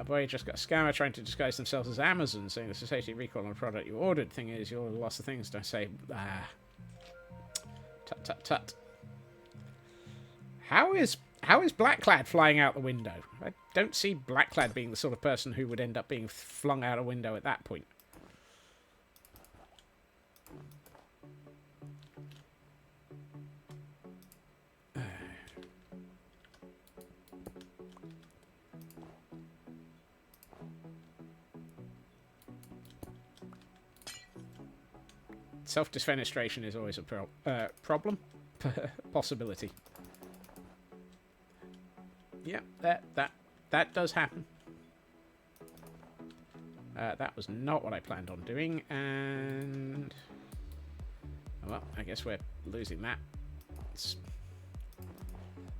Boy, you just got a scammer trying to disguise themselves as Amazon, saying the society recall on a product you ordered. Thing is, you ordered lots of things. Don't say, Tut, tut, tut. How is Blackclad flying out the window? I don't see Blackclad being the sort of person who would end up being flung out a window at that point. Self-defenestration is always a problem. Possibility. Yeah, that does happen. That was not what I planned on doing, and... well, I guess we're losing that. It's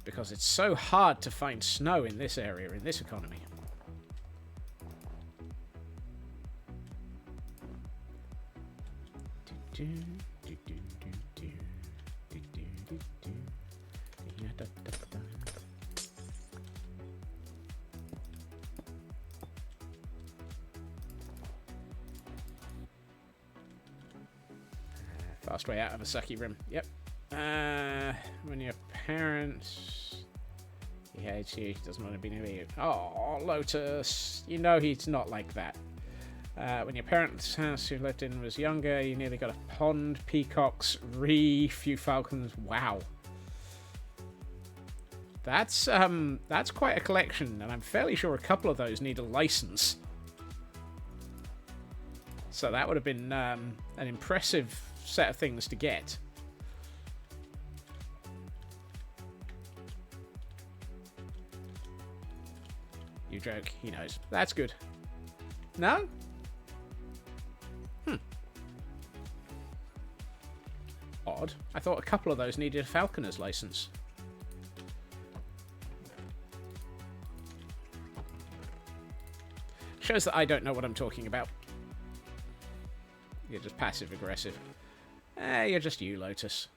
because it's so hard to find snow in this area, in this economy. Fast way out of a sucky rim. Yep. When your parents... he hates you, he doesn't want to be near you. Oh, Lotus. You know he's not like that. When your parents' house you lived in was younger, you nearly got a pond, peacocks, few falcons. Wow. That's quite a collection, and I'm fairly sure a couple of those need a license. So that would have been an impressive set of things to get. You joke, he knows. That's good. No? Odd. I thought a couple of those needed a falconer's license. Shows that I don't know what I'm talking about. You're just passive-aggressive. You're just you, Lotus.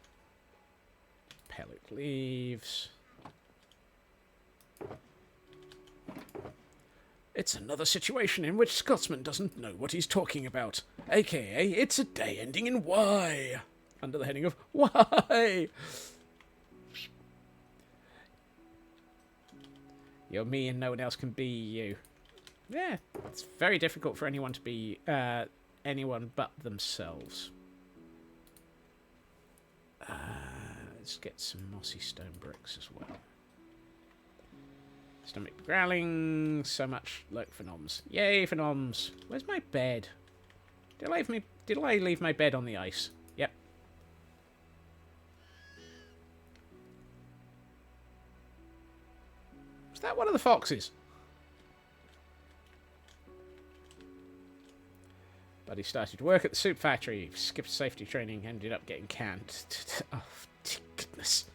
Pellet leaves. It's another situation in which Scotsman doesn't know what he's talking about. AKA, it's a day ending in Y. Under the heading of why. You're me and no one else can be you. Yeah, it's very difficult for anyone to be anyone but themselves. Let's get some mossy stone bricks as well. Stomach growling, so much look for noms. Yay for noms. Where's my bed? Did I leave my bed on the ice? Yep. Is that one of the foxes? But he started work at the soup factory, skipped safety training, ended up getting canned. Oh, goodness.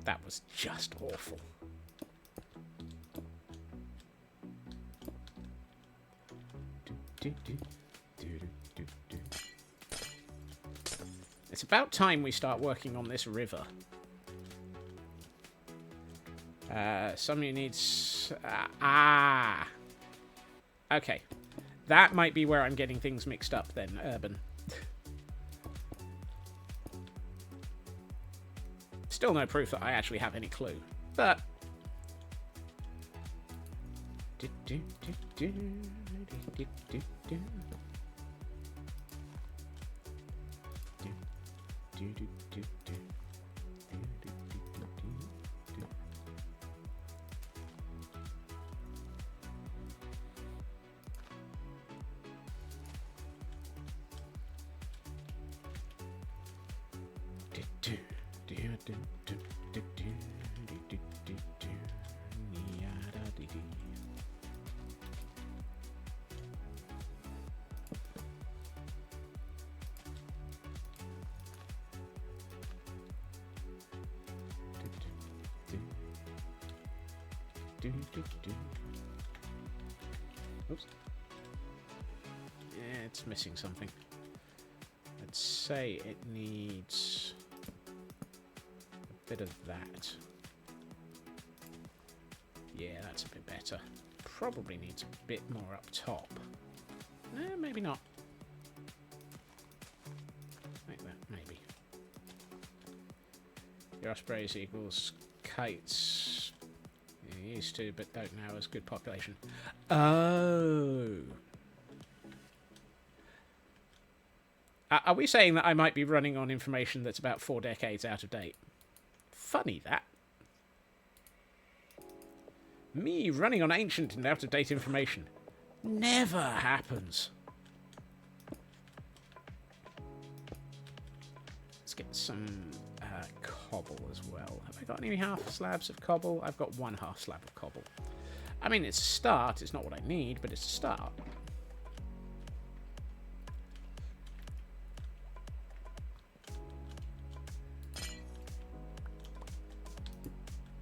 That was just awful. It's about time we start working on this river. Somebody needs... okay. That might be where I'm getting things mixed up then, Urban. Still no proof that I actually have any clue. But... Oops. Yeah, it's missing something. Let's say it needs a bit of that. Yeah, that's a bit better. Probably needs a bit more up top. Maybe not. Like that, maybe. Your ospreys equals kites. You used to, but don't now as good population. Oh. Are we saying that I might be running on information that's about 4 decades out of date? Funny, that. Me running on ancient and out-of-date information. Never happens. Let's get some cobble as well. Have I got any half slabs of cobble? I've got 1 half slab of cobble. I mean, it's a start. It's not what I need, but it's a start.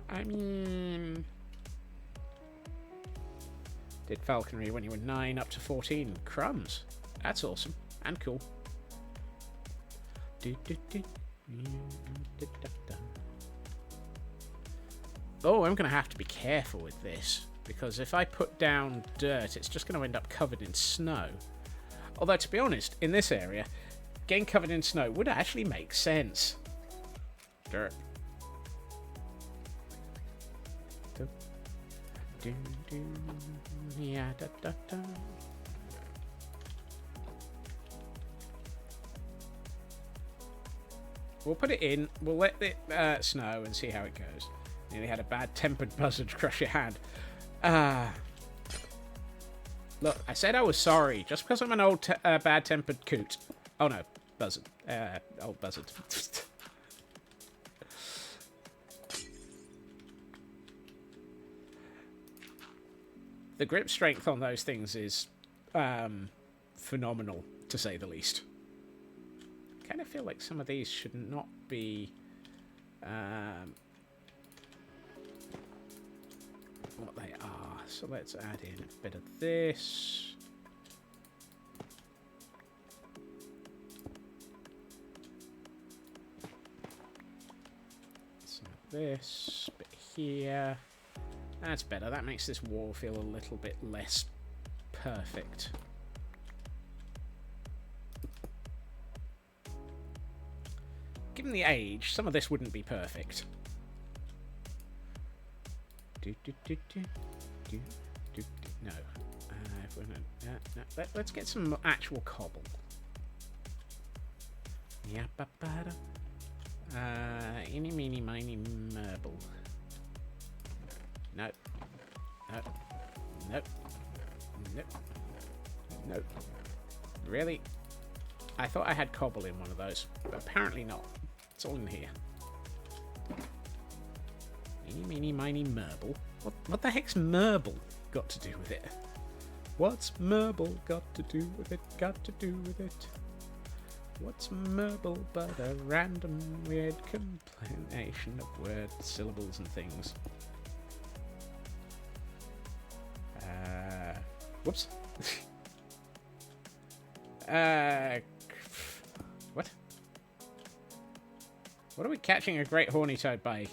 I mean... Did falconry when you were 9 up to 14. Crumbs. That's awesome. And cool. Oh, I'm going to have to be careful with this. Because if I put down dirt, it's just going to end up covered in snow. Although, to be honest, in this area, getting covered in snow would actually make sense. Dirt. Yeah, da, da, da. We'll put it in. We'll let it snow and see how it goes. Nearly had a bad-tempered buzzard crush your hand. Look, I said I was sorry just because I'm an old bad-tempered coot. Oh no, buzzard. Old buzzard. The grip strength on those things is phenomenal, to say the least. I kind of feel like some of these should not be what they are. So let's add in a bit of this. Some of this bit here. That's better. That makes this wall feel a little bit less perfect. Given the age, some of this wouldn't be perfect. No. If we're gonna, no. Let's get some actual cobble. Eeny, meeny, miny, merble. No. No. Nope. Nope. Nope. Really? I thought I had cobble in one of those, but apparently not. It's all in here. Eeny, meeny, miny, merble. What the heck's merble got to do with it? What's merble got to do with it? Got to do with it? What's merble but a random weird combination of words, syllables, and things? Whoops. What? What are we catching a great horny toad by?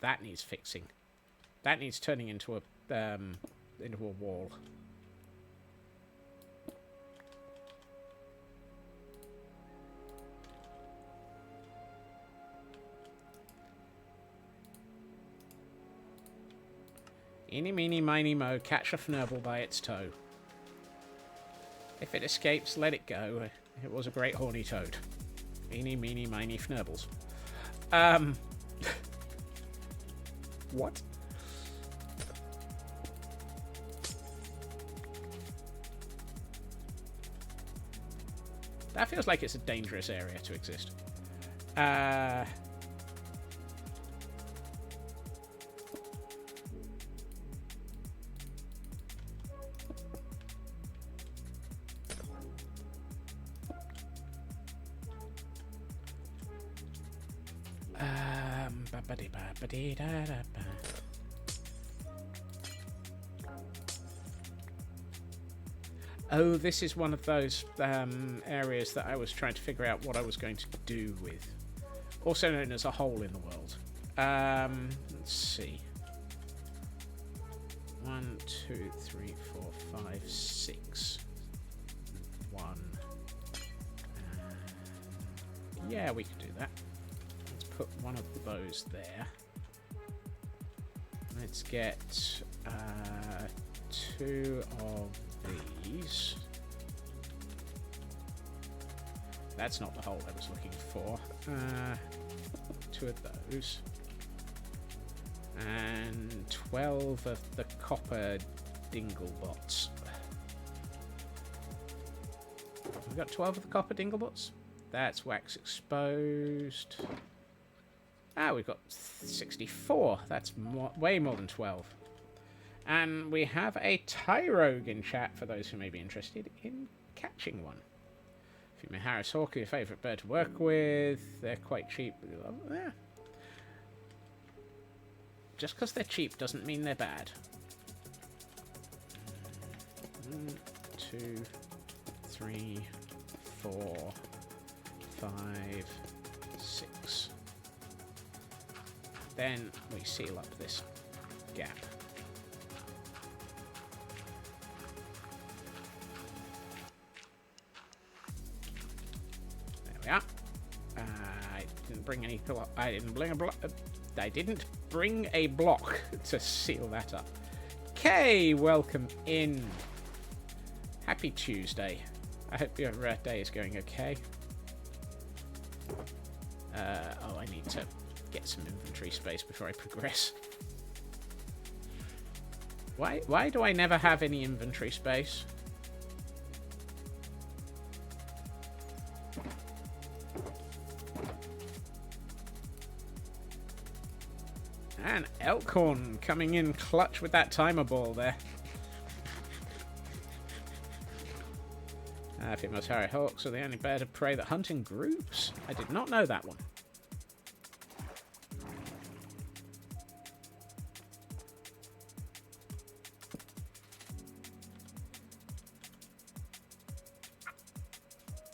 That needs fixing. That needs turning into a wall. Eeny, meeny, miny, mo, catch a fnurble by its toe. If it escapes, let it go. It was a great horny toad. Eeny, meeny, miny, fnurbles. What? That feels like it's a dangerous area to exist. Oh, this is one of those areas that I was trying to figure out what I was going to do with. Also known as a hole in the world. Let's see. 1, 2, 3, 4, 5, 6. 1. Yeah, we could do that. Let's put one of those there. Let's get 2 of these. That's not the hole I was looking for. 2 of those. And 12 of the copper dinglebots. We've got 12 of the copper dinglebots. That's wax exposed. Ah, we've got 64. That's way more than 12. And we have a Tyrogue in chat for those who may be interested in catching one. Female Harris Hawk, your favourite bird to work with. They're quite cheap. Yeah. Just because they're cheap doesn't mean they're bad. 1, 2, 3, 4, 5, 6. Then we seal up this gap. There we are. I didn't bring any. I didn't bring a block. I didn't bring a block to seal that up. Okay, welcome in. Happy Tuesday. I hope your day is going okay. Oh, I need to get some inventory space before I progress. Why do I never have any inventory space? And Elkhorn coming in clutch with that timer ball there. Female Harry Hawks are the only bird of prey that hunt in groups. I did not know that one.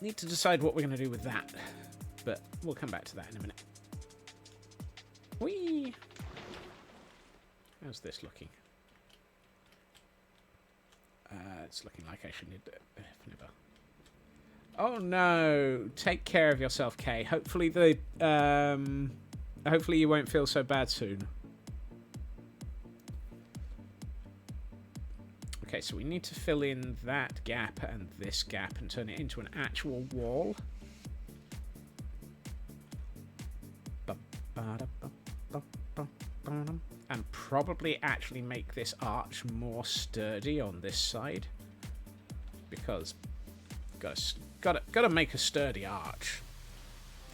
Need to decide what we're going to do with that, but we'll come back to that in a minute. Whee! How's this looking? It's looking like I should need never. Oh no! Take care of yourself, Kay. Hopefully hopefully you won't feel so bad soon. Okay, so we need to fill in that gap and this gap and turn it into an actual wall. And probably actually make this arch more sturdy on this side, because gotta make a sturdy arch.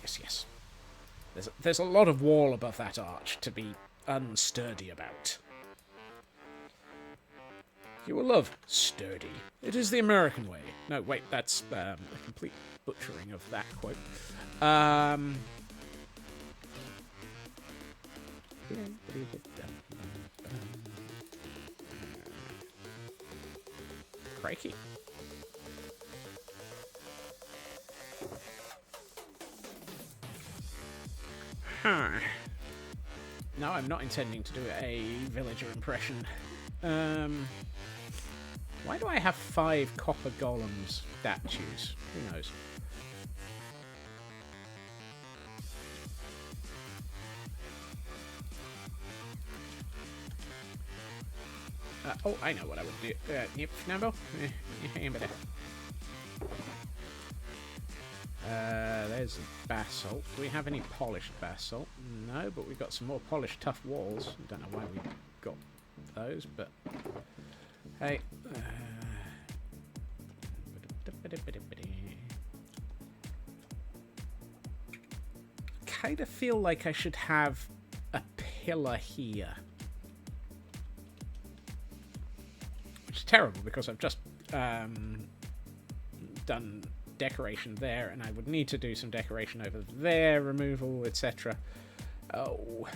Yes. There's a lot of wall above that arch to be unsturdy about. You will love sturdy. It is the American way. No, wait, that's a complete butchering of that quote. Crikey. Huh. No, I'm not intending to do a villager impression. Why do I have 5 copper golems statues? Who knows? Oh, I know what I would do. Yep, Snowball. There's basalt. Do we have any polished basalt? No, but we've got some more polished tough walls. I don't know why we got those, but hey. Kind of feel like I should have a pillar here. Which is terrible because I've just done decoration there, and I would need to do some decoration over there, removal, etc. Oh.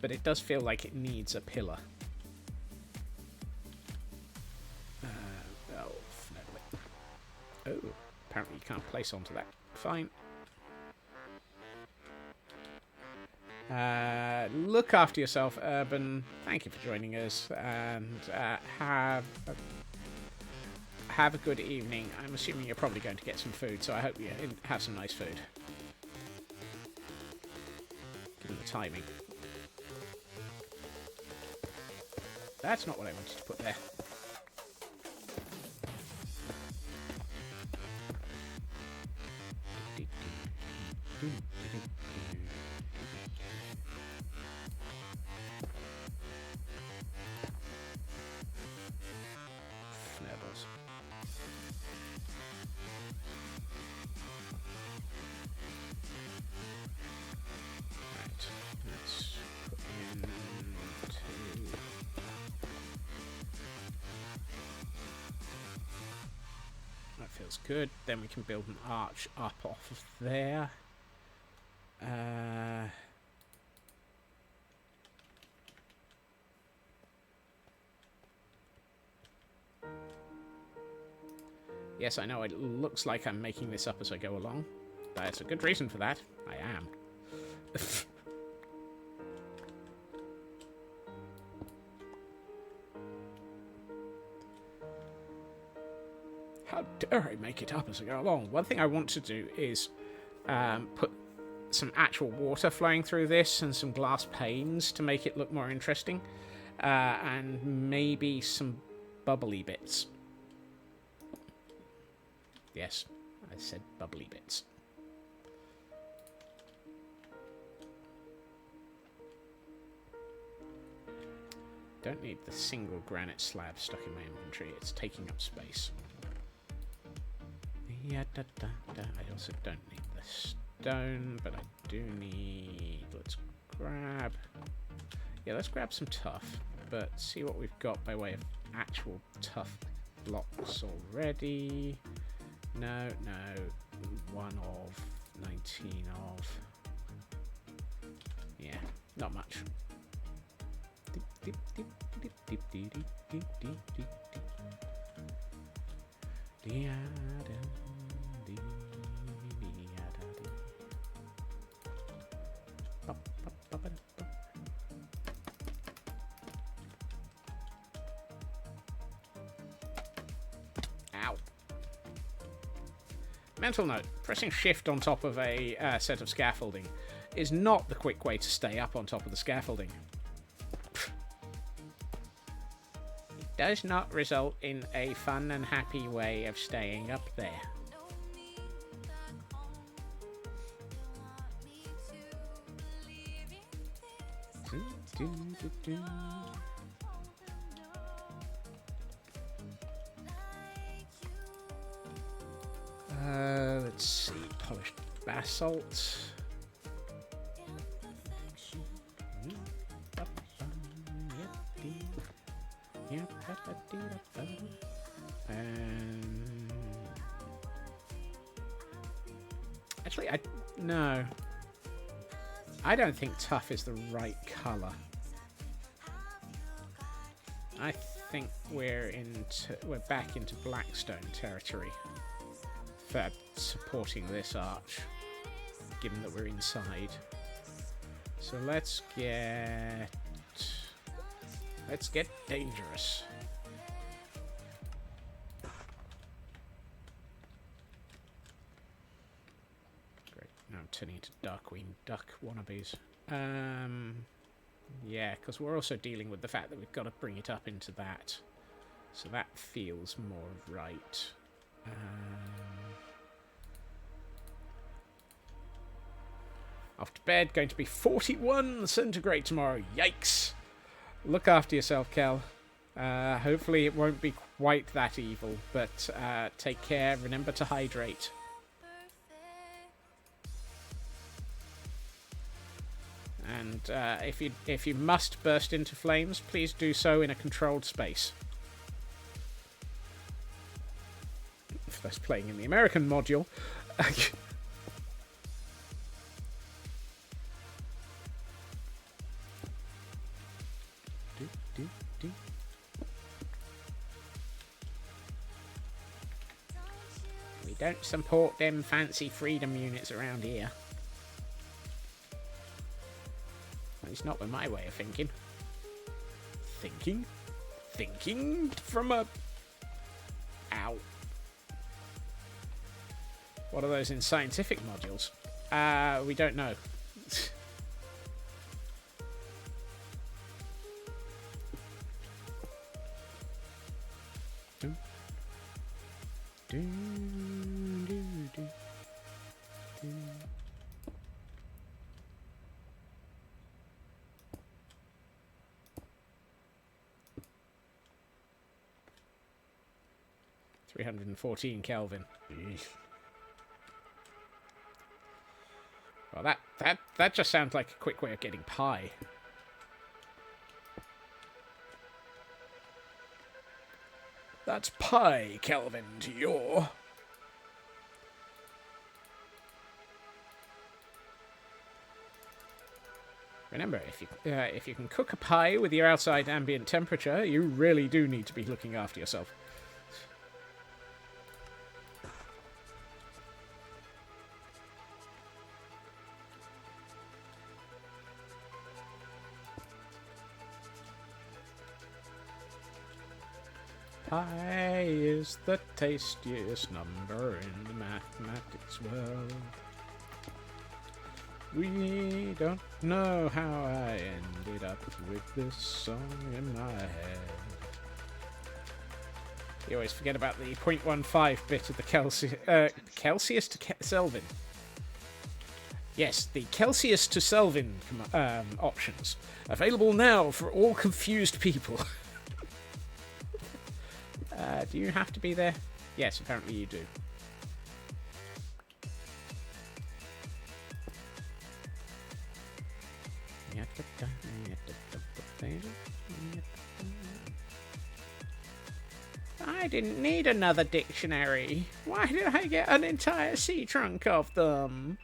But it does feel like it needs a pillar. Oh, apparently you can't place onto that. Fine. Look after yourself, Urban. Thank you for joining us, and have a good evening. I'm assuming you're probably going to get some food, so I hope you have some nice food. Given the timing. That's not what I wanted to put there. Snowballs. Right, let's put in two. That feels good. Then we can build an arch up off of there. Yes, I know it looks like I'm making this up as I go along. There's a good reason for that. I am. How dare I make it up as I go along? One thing I want to do is put some actual water flowing through this and some glass panes to make it look more interesting. And maybe some bubbly bits. Yes, I said bubbly bits. Don't need the single granite slab stuck in my inventory. It's taking up space. I also don't need the stone, but I do need... Let's grab... Yeah, let's grab some tough, but see what we've got by way of actual tough blocks already. No, 1 of, 19 of. Yeah, not much. Ow. Mental note, pressing shift on top of a set of scaffolding is not the quick way to stay up on top of the scaffolding. It does not result in a fun and happy way of staying up there. Let's see, polished basalt. Actually, no. I don't think tough is the right colour. I think we're back into Blackstone territory for supporting this arch, given that we're inside. So let's get dangerous. Great. Now I'm turning into Darkwing Duck wannabes. Yeah, because we're also dealing with the fact that we've got to bring it up into that. So that feels more right. Off to bed, going to be 41 centigrade tomorrow. Yikes! Look after yourself, Kel. Hopefully it won't be quite that evil, but take care. Remember to hydrate. And if you must burst into flames, please do so in a controlled space. For those playing in the American module. Do, do, do. We don't support them fancy freedom units around here. At least not with my way of thinking. Thinking from a... Ow. What are those in scientific modules? We don't know. do, do, do, do, do. $314 Kelvin. Eesh. Well, that just sounds like a quick way of getting pie. That's pi Kelvin to your. Remember, if you can cook a pie with your outside ambient temperature, you really do need to be looking after yourself. Pi is the tastiest number in the mathematics world. We don't know how I ended up with this song in my head. You always forget about the 0.15 bit of the Celsius to Kelvin. Yes, the Celsius to Kelvin options. Available now for all confused people. Do you have to be there? Yes, apparently you do. I didn't need another dictionary. Why did I get an entire sea trunk of them?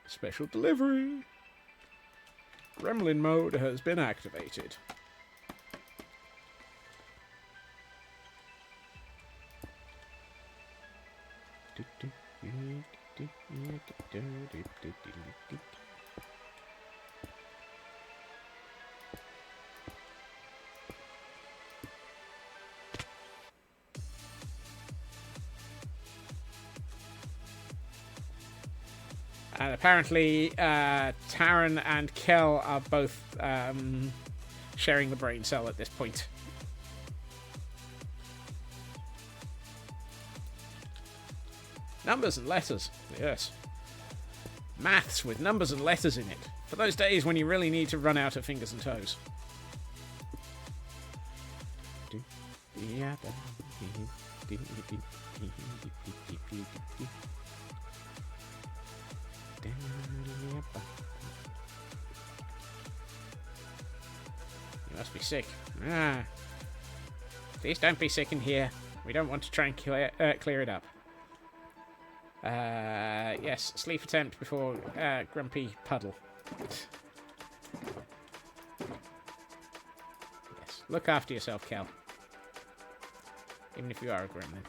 Special delivery. Gremlin mode has been activated. And apparently, Taran and Kel are both sharing the brain cell at this point. Numbers and letters, yes. Maths with numbers and letters in it. For those days when you really need to run out of fingers and toes. You must be sick. Please don't be sick in here. We don't want to try and clear it up. Yes, sleep attempt before Grumpy Puddle. Yes, look after yourself, Cal. Even if you are a gremlin.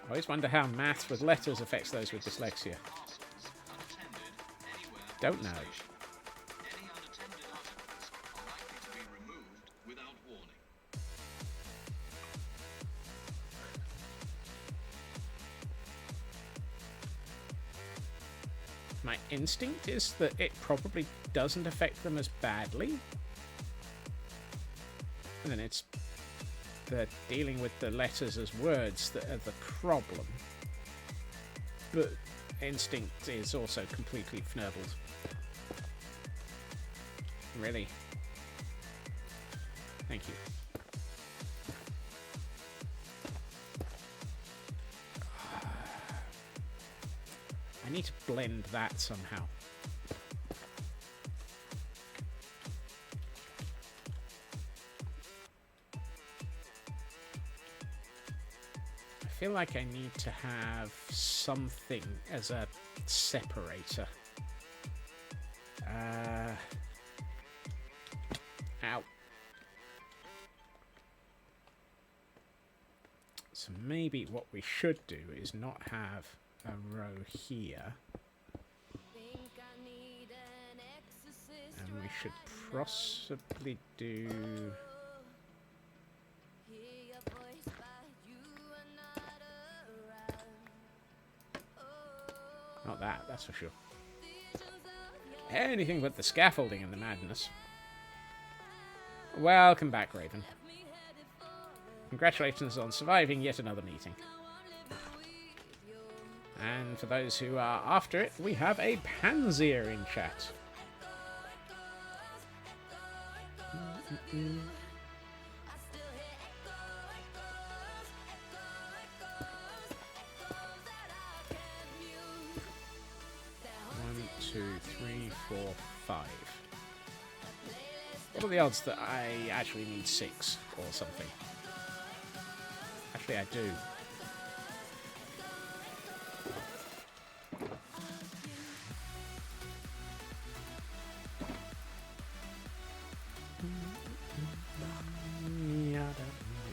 I always wonder how maths with letters affects those with dyslexia. Don't know. My instinct is that it probably doesn't affect them as badly. And then it's the dealing with the letters as words that are the problem. But instinct is also completely fnurbled. Really. Thank you. I need to blend that somehow. I feel like I need to have something as a separator. Ow. So maybe what we should do is not have a row here. And we should possibly do... Not that, that's for sure. Anything but the scaffolding and the madness. Welcome back, Raven. Congratulations on surviving yet another meeting. And for those who are after it, we have a Panzer in chat. One, two, three, four, 5. What are the odds that I actually need 6 or something? Actually, I do.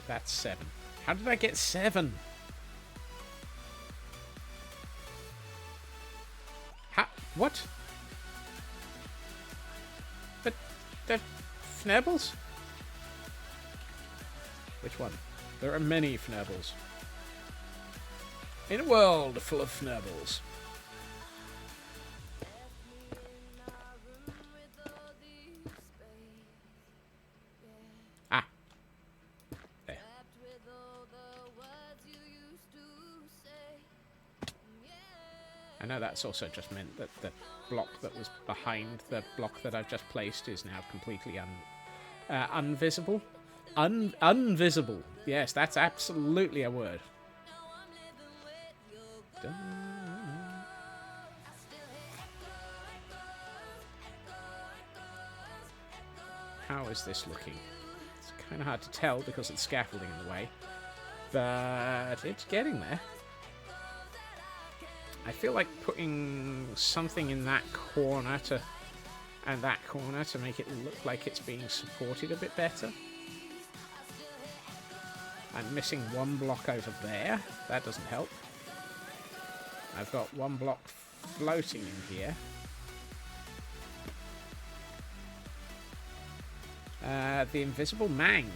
That's 7. How did I get 7? What? The Fnebbles? Which one? There are many Fnebbles. In a world full of Fnebbles. Ah. There. I know that's also just meant that the block that was behind the block that I've just placed is now completely unvisible. Unvisible. Yes, that's absolutely a word. How is this looking? It's kind of hard to tell because of the scaffolding in the way, but it's getting there. I feel like putting something in that corner and that corner to make it look like it's being supported a bit better. I'm missing one block over there. That doesn't help. I've got one block floating in here. The Invisible Mang.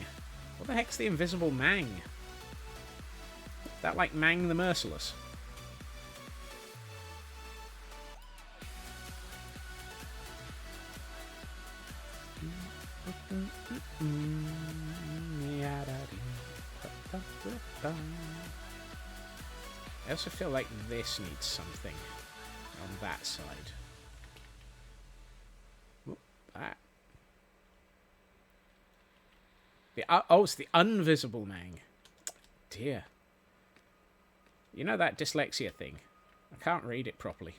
What the heck's the Invisible Mang? Is that like Mang the Merciless? I also feel like this needs something on that side. Whoop, that. Oh, it's the Invisible Mang. Dear. You know that dyslexia thing? I can't read it properly.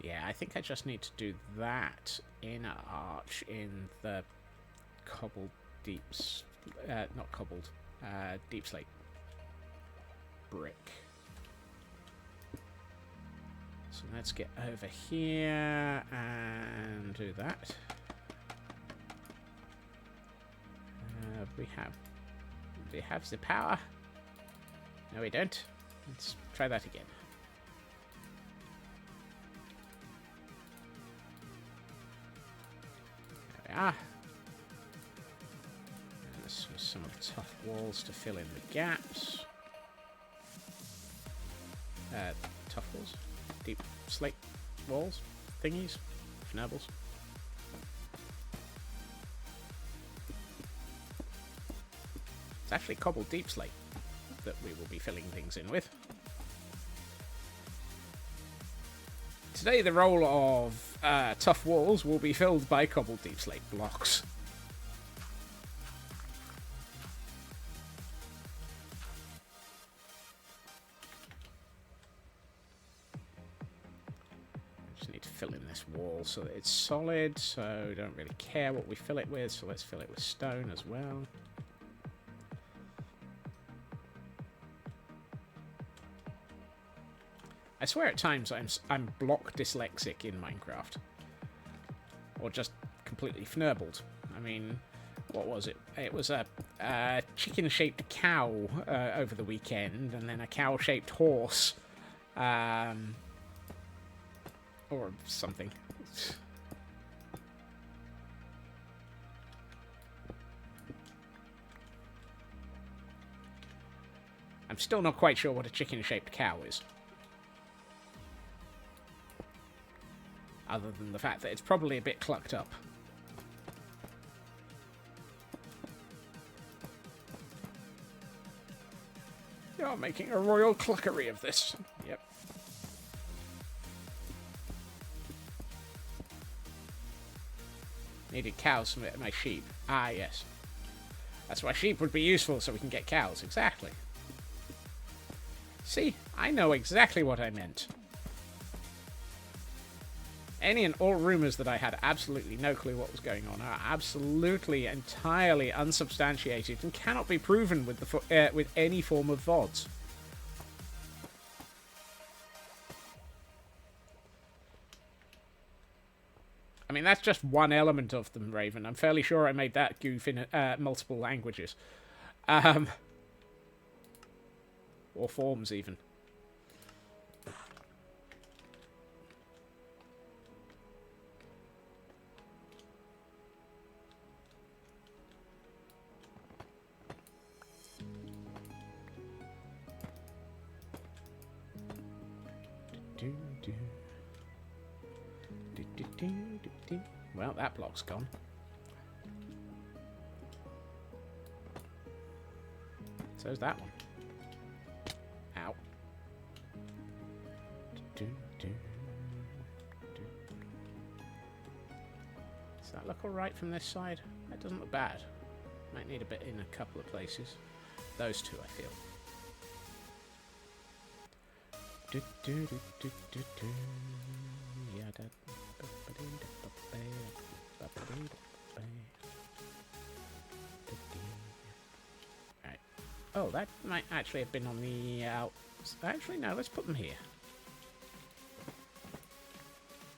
Yeah, I think I just need to do that inner arch in the cobbled deeps, not cobbled, deep slate brick. So let's get over here and do that. We have the power. No, we don't. Let's try that again. And this is some of the tough walls to fill in the gaps. Tough walls? Deep slate walls? Thingies? Fnurbles? It's actually cobbled deep slate that we will be filling things in with. Today the role of tough walls will be filled by cobbled deep slate blocks. fill in this wall so that it's solid, so we don't really care what we fill it with, so let's fill it with stone as well. I swear at times I'm block dyslexic in Minecraft. Or just completely fnurbled. I mean, what was it? It was a chicken-shaped cow over the weekend, and then a cow-shaped horse. Or something. I'm still not quite sure what a chicken-shaped cow is. Other than the fact that it's probably a bit clucked up. You're making a royal cluckery of this. Yep. Needed cows for my sheep. Ah, yes. That's why sheep would be useful, so we can get cows. Exactly. See? I know exactly what I meant. Any and all rumours that I had absolutely no clue what was going on are absolutely, entirely unsubstantiated and cannot be proven with any form of VODs. I mean, that's just one element of them, Raven. I'm fairly sure I made that goof in multiple languages. Or forms, even. Well, that block's gone. So's that one. Ow. Does that look alright from this side? That doesn't look bad. Might need a bit in a couple of places. Those two, I feel. Right. Oh, that might actually have been on the out. Actually, no. Let's put them here.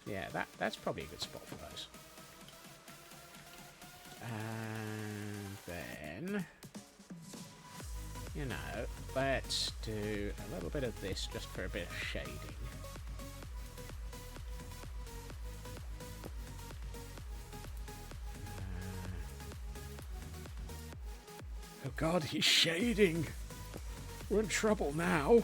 Yeah, that's probably a good spot for those. And then, you know, let's do a little bit of this just for a bit of shading. Oh God, he's shading. We're in trouble now.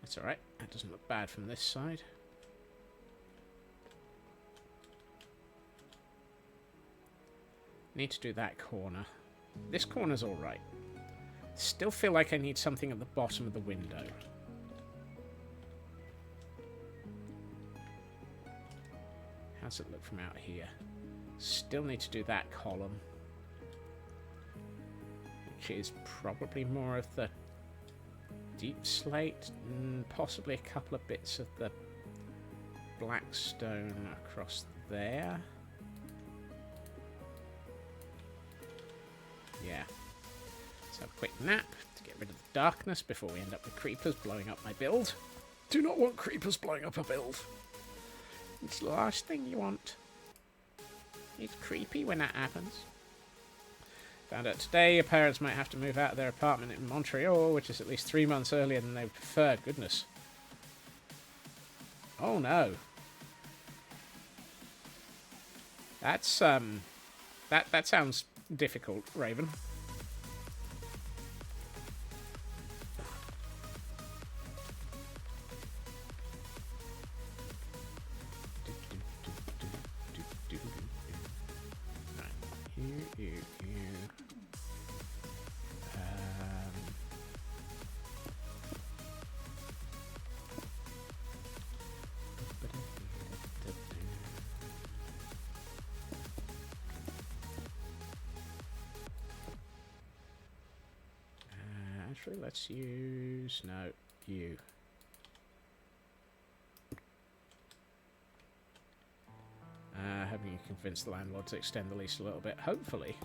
That's alright. That doesn't look bad from this side. Need to do that corner. This corner's alright. Still feel like I need something at the bottom of the window. How's it look from out here? Still need to do that column. Which is probably more of the deep slate. Possibly a couple of bits of the black stone across there. Yeah. Let's have a quick nap to get rid of the darkness before we end up with creepers blowing up my build. Do not want creepers blowing up a build. It's the last thing you want. It's creepy when that happens. Found out today your parents might have to move out of their apartment in Montreal, which is at least 3 months earlier than they would prefer. Goodness. Oh no. That's, that sounds difficult, Raven. Actually, let's use... No, you. Hoping you convince the landlord to extend the lease a little bit. Hopefully.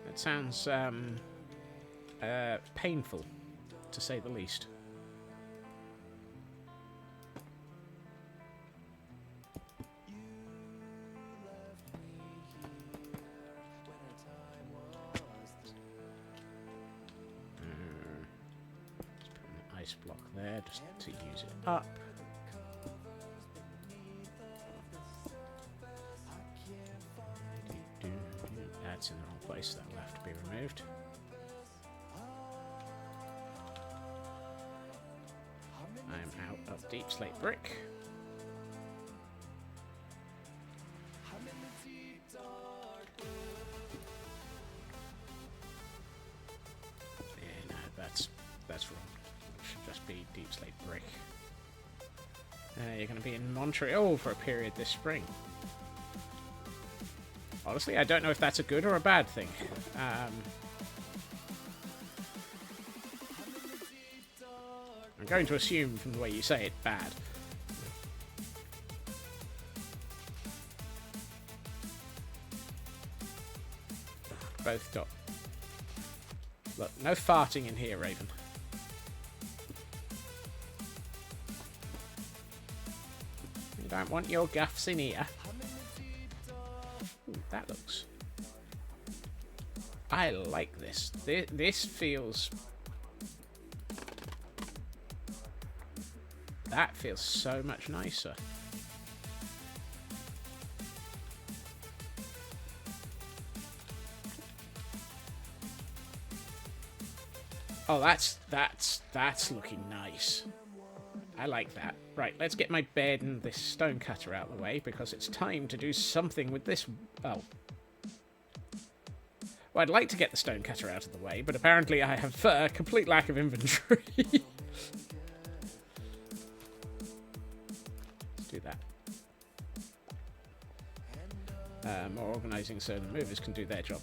That sounds painful, to say the least. Let's put an ice block there just to use it up. That's in the wrong place. That'll have to be removed. I'm out of deep slate brick. Yeah, no, that's wrong. It should just be deep slate brick. You're going to be in Montreal for a period this spring. Honestly, I don't know if that's a good or a bad thing. I'm going to assume from the way you say it, bad. Both dot. Look, no farting in here, Raven. You don't want your guffs in here. Ooh, that looks... I like this. This feels... That feels so much nicer. Oh, that's looking nice. I like that. Right, let's get my bed and this stone cutter out of the way, because it's time to do something with this... Oh. Well, I'd like to get the stone cutter out of the way, but apparently I have a complete lack of inventory. Let's do that. More organising so the movers can do their job.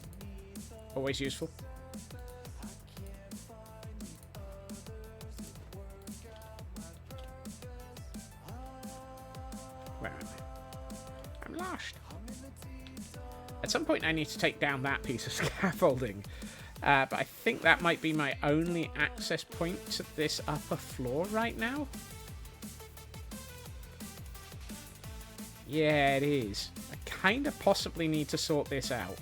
Always useful. Where am I? I'm lost. At some point I need to take down that piece of scaffolding. But I think that might be my only access point to this upper floor right now. Yeah, it is. I kind of possibly need to sort this out.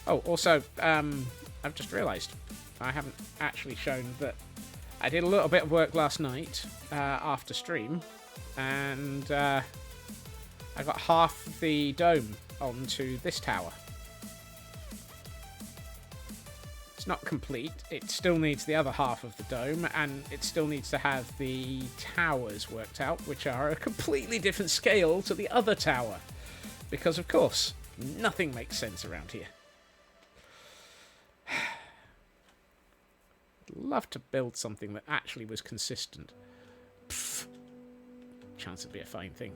Oh, also, I've just realised I haven't actually shown that I did a little bit of work last night after stream, and I got half the dome onto this tower. It's not complete. It still needs the other half of the dome, and it still needs to have the towers worked out, which are a completely different scale to the other tower. Because, of course, nothing makes sense around here. I'd love to build something that actually was consistent. Pfft. Chance it'd be a fine thing.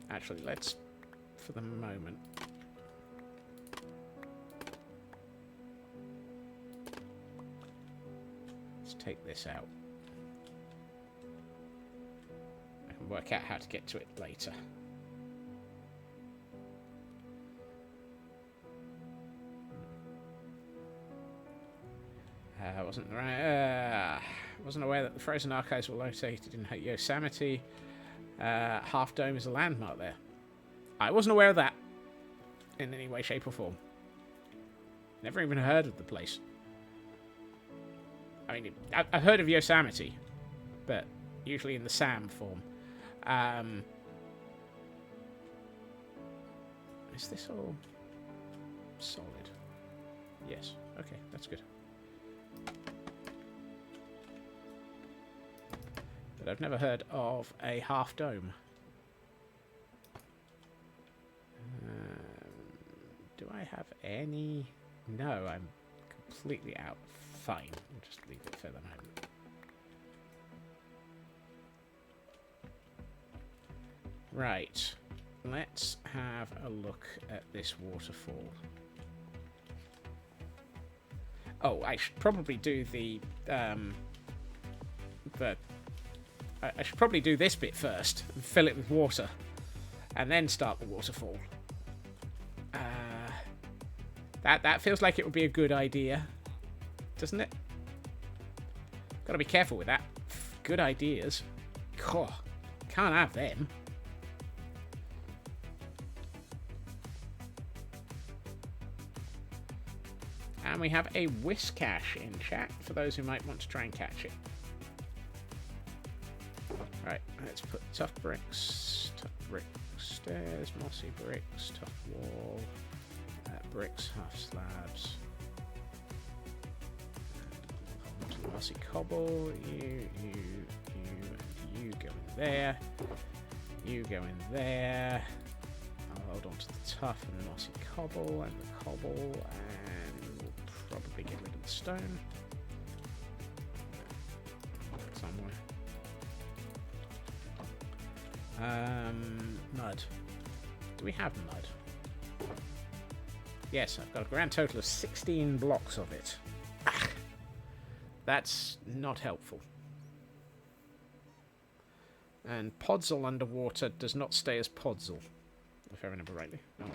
Actually, let's, for the moment, let's take this out. I can work out how to get to it later. Wasn't aware that the frozen archives were located in Yosemite. Half Dome is a landmark there. I wasn't aware of that in any way, shape, or form. Never even heard of the place. I mean, I've heard of Yosemite, but usually in the Sam form. Is this all solid? Yes. Okay, that's good. But I've never heard of a half dome. Do I have any No, I'm completely out. Fine. We'll just leave it for the moment. Right. Let's have a look at this waterfall. Oh, I should probably do I should probably do this bit first and fill it with water, and then start the waterfall. That feels like it would be a good idea, doesn't it? Gotta be careful with that. Good ideas. God, can't have them. And we have a Whiskash in chat for those who might want to try and catch it. Right, let's put tough bricks, stairs, mossy bricks, tough wall, bricks, half slabs. Mossy cobble, you go in there. You go in there. I'll hold on to the tough and the mossy cobble and the cobble, and we'll probably get rid of the stone somewhere. Mud. Do we have mud? Yes, I've got a grand total of 16 blocks of it. Ah, that's not helpful. And Podzol underwater does not stay as Podzol, if I remember rightly. Oh.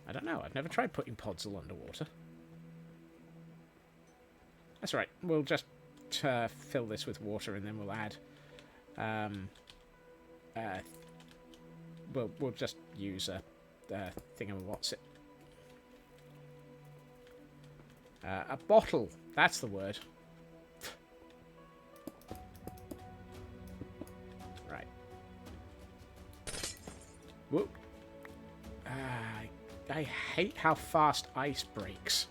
I don't know. I've never tried putting Podzol underwater. That's right. We'll just fill this with water, and then we'll add. We'll just use a thingamawhat's it. A bottle. That's the word. Right. Whoop. I hate how fast ice breaks.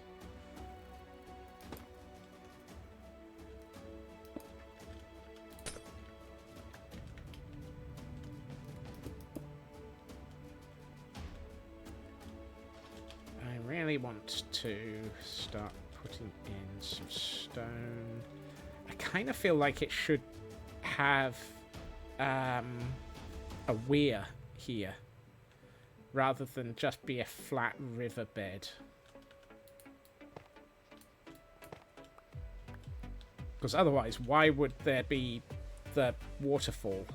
I really want to start putting in some stone. I kind of feel like it should have a weir here, rather than just be a flat riverbed. Because otherwise, why would there be the waterfall?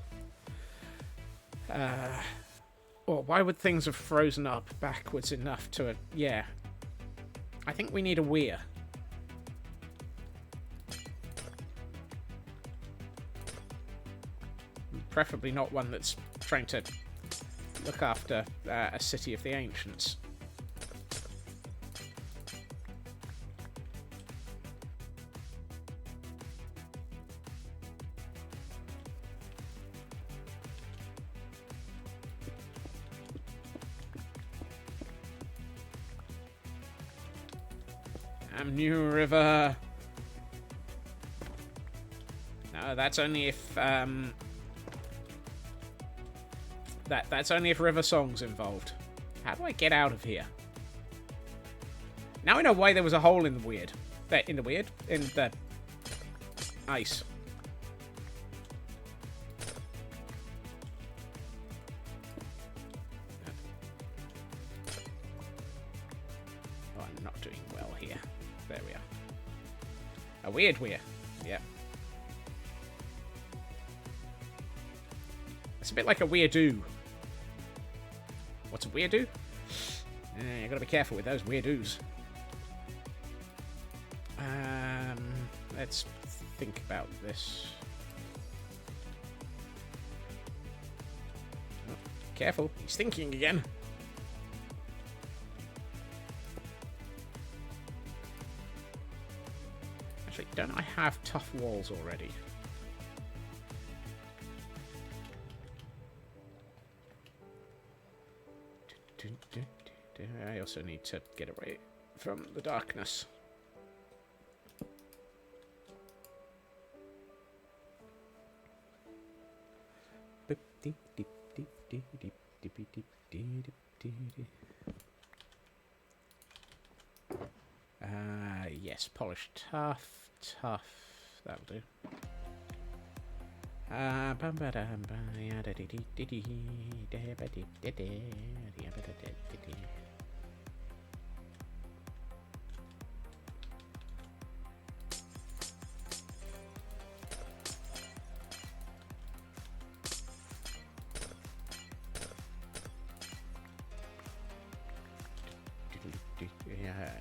Or why would things have frozen up backwards enough to... yeah. I think we need a weir. Preferably not one that's trying to look after a city of the ancients. New River. No, that's only if that's only if River Song's involved. How do I get out of here? Now I know why there was a hole in the weird. In the ice. Oh, I'm not doing well here. There we are. A weird weir. Yeah. It's a bit like a weirdo. What's a weirdo? You gotta be careful with those weirdos. Let's think about this. Oh, careful, he's thinking again. Actually, don't I have tough walls already? I also need to get away from the darkness. Yes, polished tough. That'll do.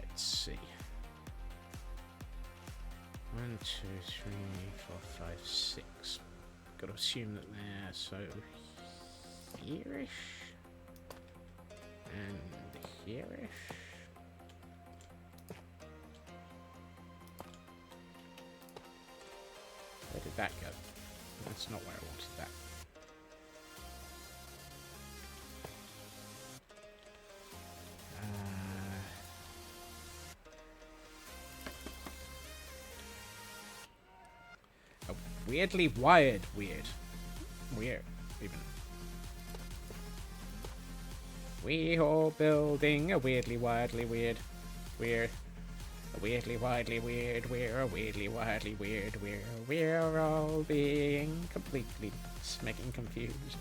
Let's see. 1, 2, 3, 4, 5, 6. Got to assume that they're so here-ish and here-ish. Where did that go? That's not where I wanted that. Weirdly wired weird. Weird, even. We are building a weirdly wildly weird. Weird. A weirdly wildly weird. We're a weirdly wildly weird. We're all being completely smacking confused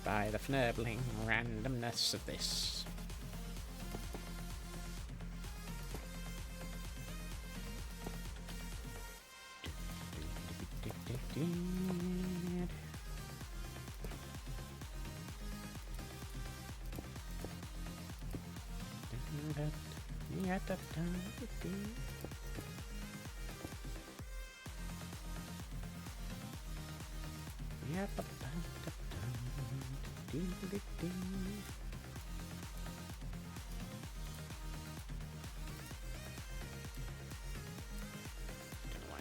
by the fnurbling randomness of this. I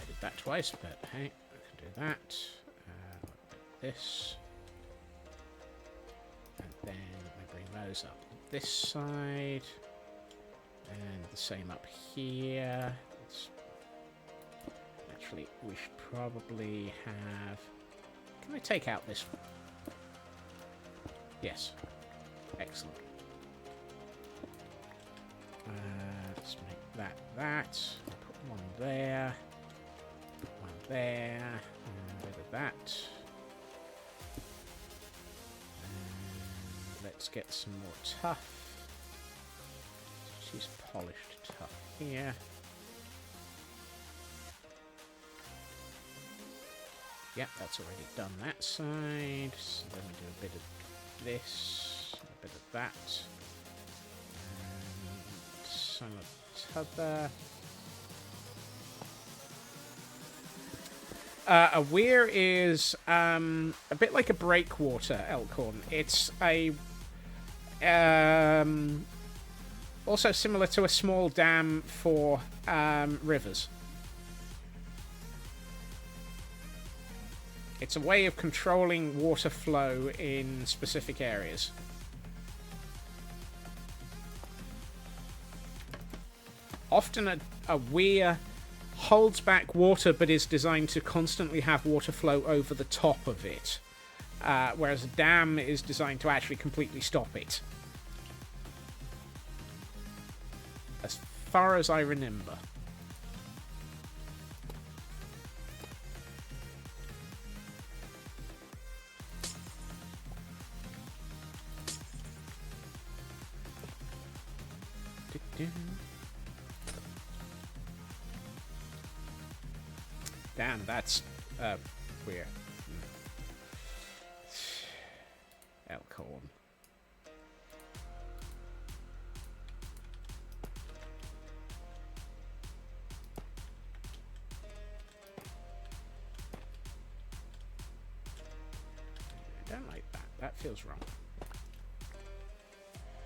did that twice, but hey, I can do that. This. And then I bring those up this side. And the same up here. Actually, we should probably have... Can I take out this one? Yes. Excellent. Let's make that. Put one there. Put one there. And a bit of that. And let's get some more tough. She's polished tough here. Yep, that's already done that side. So then we do a bit of this, a bit of that, and some of t'other. A weir is a bit like a breakwater elkhorn. It's a also similar to a small dam for rivers. It's a way of controlling water flow in specific areas. Often a weir holds back water but is designed to constantly have water flow over the top of it, whereas a dam is designed to actually completely stop it. As far as I remember. Damn, that's weird. Elkhorn. I don't like that. That feels wrong.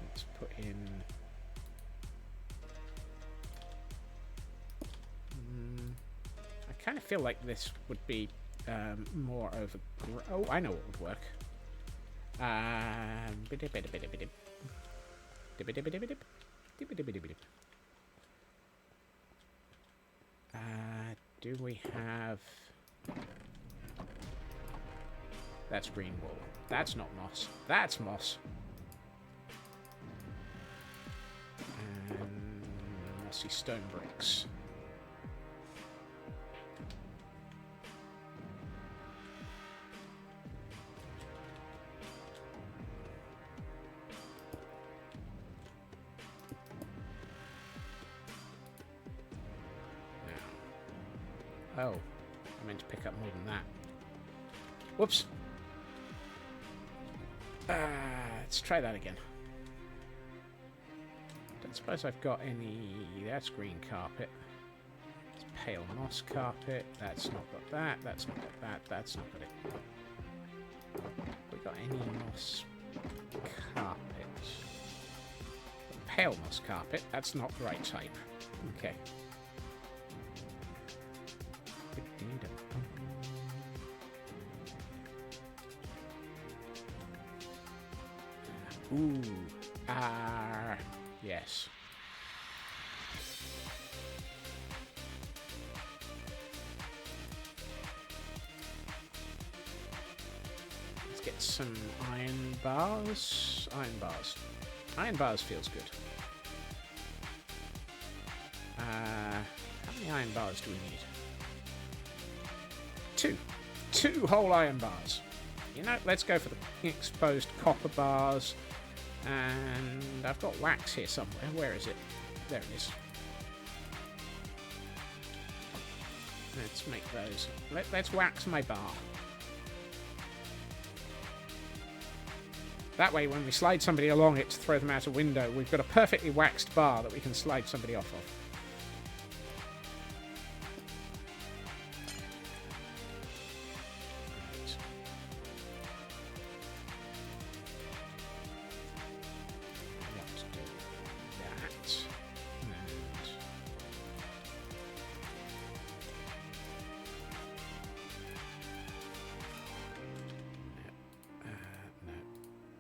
Let's put in... I kind of feel like this would be more over... Oh, I know what would work. Do we have... That's green wool. That's not moss. That's moss. mossy stone bricks. Oh, I meant to pick up more than that. Whoops. Let's try that again. Don't suppose I've got any... That's green carpet. It's pale moss carpet. That's not got that. That's not got that. That's not got it. We got any moss carpet? Pale moss carpet. That's not the right type. Okay. Ooh. Yes. Let's get some iron bars. Iron bars. Iron bars feels good. How many iron bars do we need? 2. 2 whole iron bars. You know, let's go for the exposed copper bars. And I've got wax here somewhere. Where is it? There it is. Let's make those. Let's wax my bar. That way, when we slide somebody along it to throw them out a window, we've got a perfectly waxed bar that we can slide somebody off of.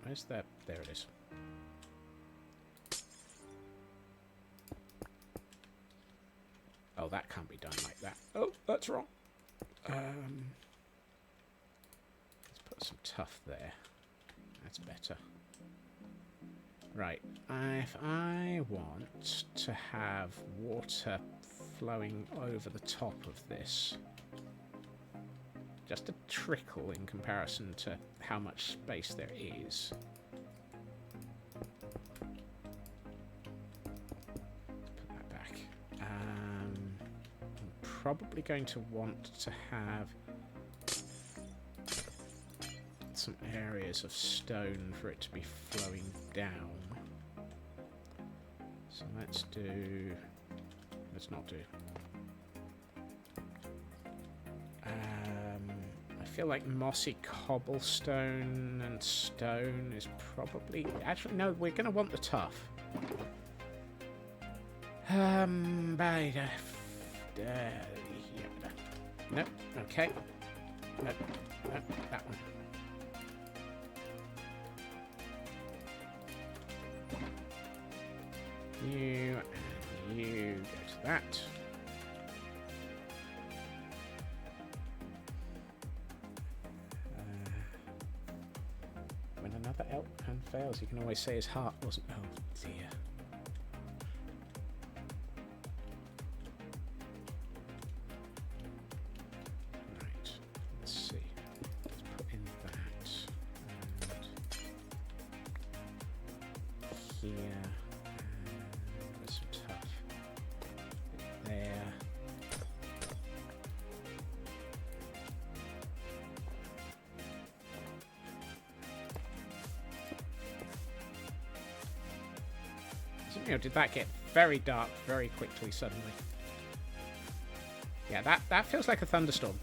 Where's that? There it is. Oh, that can't be done like that. Oh, that's wrong. Let's put some tuff there. That's better. Right. If I want to have water flowing over the top of this, just a trickle in comparison to how much space there is. Put that back. I'm probably going to want to have some areas of stone for it to be flowing down. So let's not do. I feel like mossy cobblestone and stone is probably... Actually, no, we're going to want the tuff. Nope, okay. Nope, that one. You and you go to that. When another elk plan fails, you can always say his heart wasn't... Oh, dear. Right, let's see. Let's put in that. And here. And there's some tuff. There. You know, did that get very dark very quickly suddenly? Yeah, that feels like a thunderstorm.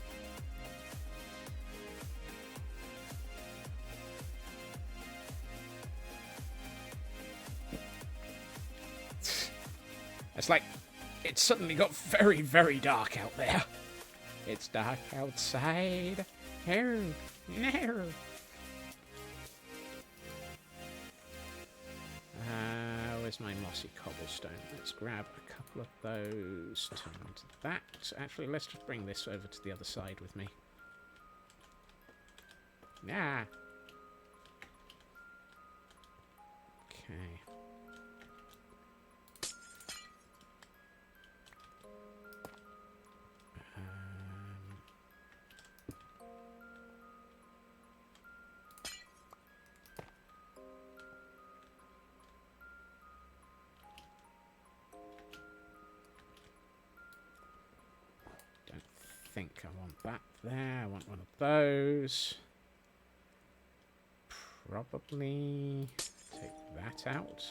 It's like it suddenly got very, very dark out there. It's dark outside. No, no. Where's my mossy cobblestone? Let's grab a couple of those, turn onto that. Actually, let's just bring this over to the other side with me. Yeah. Okay. think I want that there. I want one of those. Probably take that out.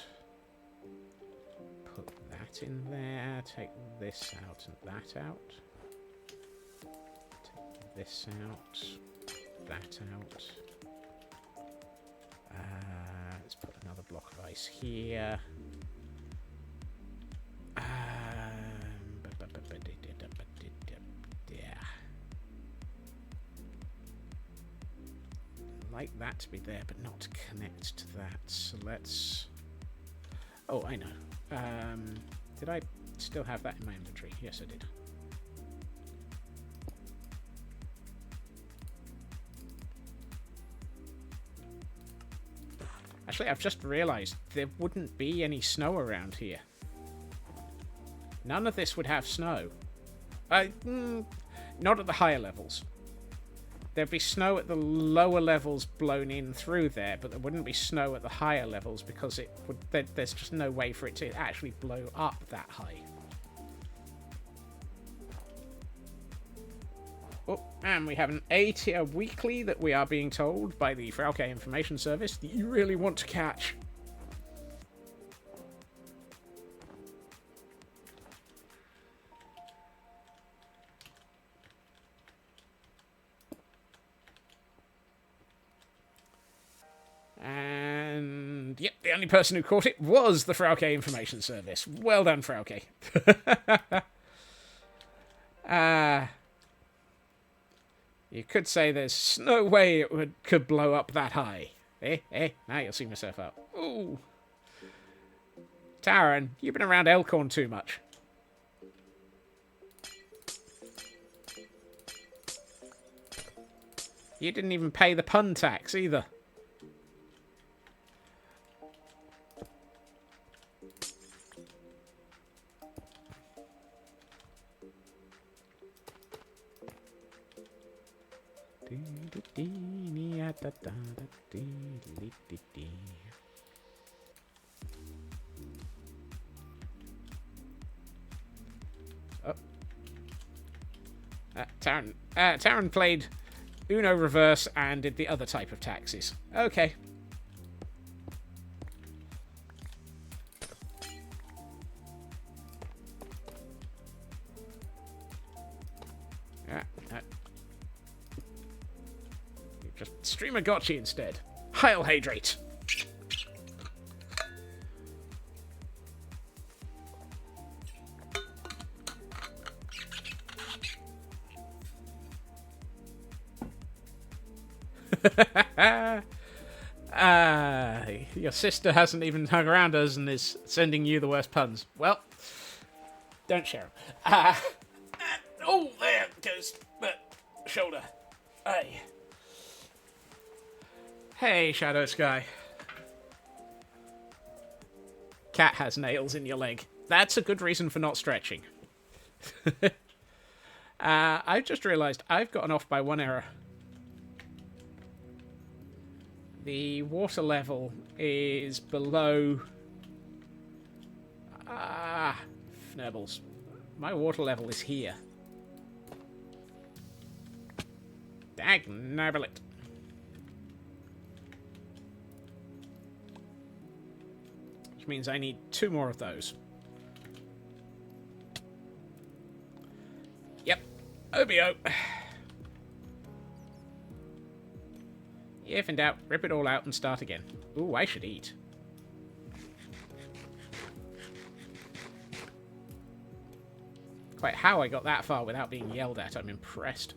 Put that in there. Take this out and that out. Take this out. That out. Let's put another block of ice here. Like that to be there, but not to connect to that. So let's... Oh, I know. Did I still have that in my inventory? Yes, I did. Actually, I've just realised there wouldn't be any snow around here. None of this would have snow. Not at the higher levels. There'd be snow at the lower levels blown in through there, but there wouldn't be snow at the higher levels because it would. There's just no way for it to actually blow up that high. Oh, and we have an A-tier weekly that we are being told by the Frauke Information Service that you really want to catch. And, yep, the only person who caught it was the Frauke Information Service. Well done, Frauke. You could say there's no way it could blow up that high. Now you'll see myself out. Ooh. Taran, you've been around Elkhorn too much. You didn't even pay the pun tax either. Oh. Taran played Uno Reverse and did the other type of taxes. Okay. Just streamer gotcha instead. Heil Hydrate. Your sister hasn't even hung around us and is sending you the worst puns. Well, don't share them. Oh, there goes the shoulder. Hey. Hey, Shadow Sky. Cat has nails in your leg. That's a good reason for not stretching. I've just realised I've gotten off by one error. The water level is below... Fnurbles. My water level is here. Dagnabbit. Which means I need 2 more of those. Yep. OBO. If in doubt, rip it all out and start again. Ooh, I should eat. Quite how I got that far without being yelled at, I'm impressed.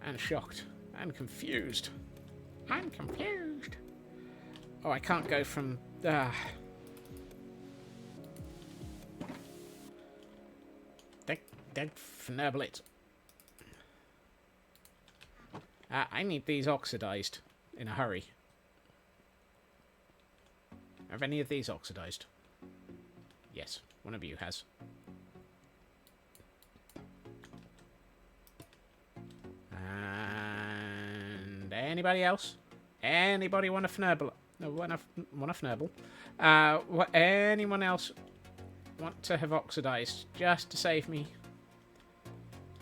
And shocked. And confused. I'm confused. Oh, I can't go from... Dead fnurblet. I need these oxidized in a hurry. Have any of these oxidized? Yes, one of you has. And anybody else? Anybody want a fnurble? No, want a fnurble? Anyone else want to have oxidized just to save me?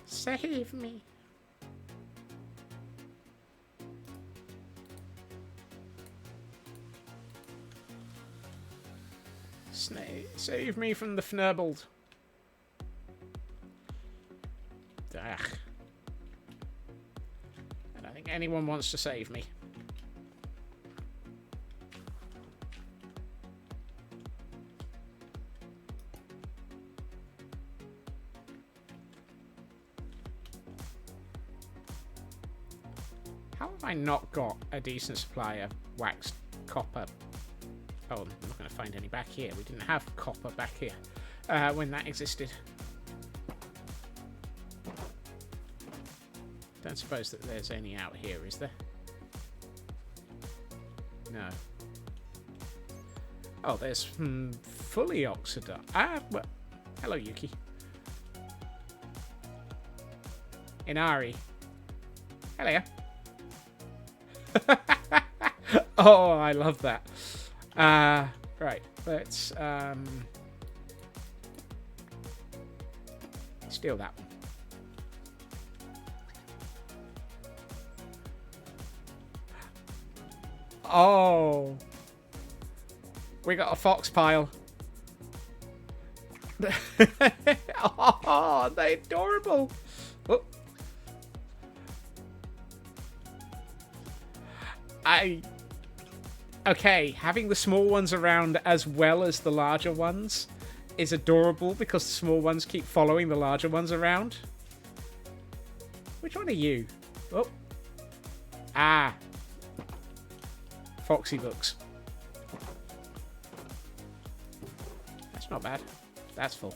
Save me. Save me from the Fnurbled. Ugh. I don't think anyone wants to save me. How have I not got a decent supply of waxed copper? Oh, I'm not going to find any back here. We didn't have copper back here when that existed. Don't suppose that there's any out here, is there? No. Oh, there's fully oxidized. Ah, well, hello, Yuki. Inari. Hello. Oh, I love that. Right, let's steal that one. Oh, we got a fox pile. Oh, they're adorable. Oh. Okay, having the small ones around as well as the larger ones is adorable because the small ones keep following the larger ones around. Which one are you? Oh. Ah. Foxy looks. That's not bad. That's full.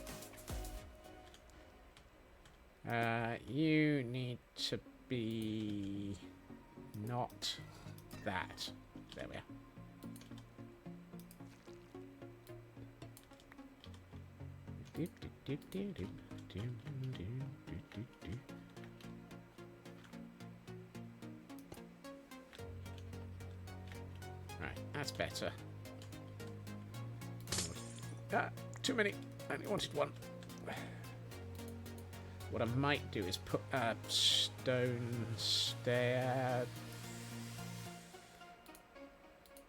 You need to be not that. There we are. Right, that's better. Ah, too many. I only wanted one. What I might do is put a stone stair.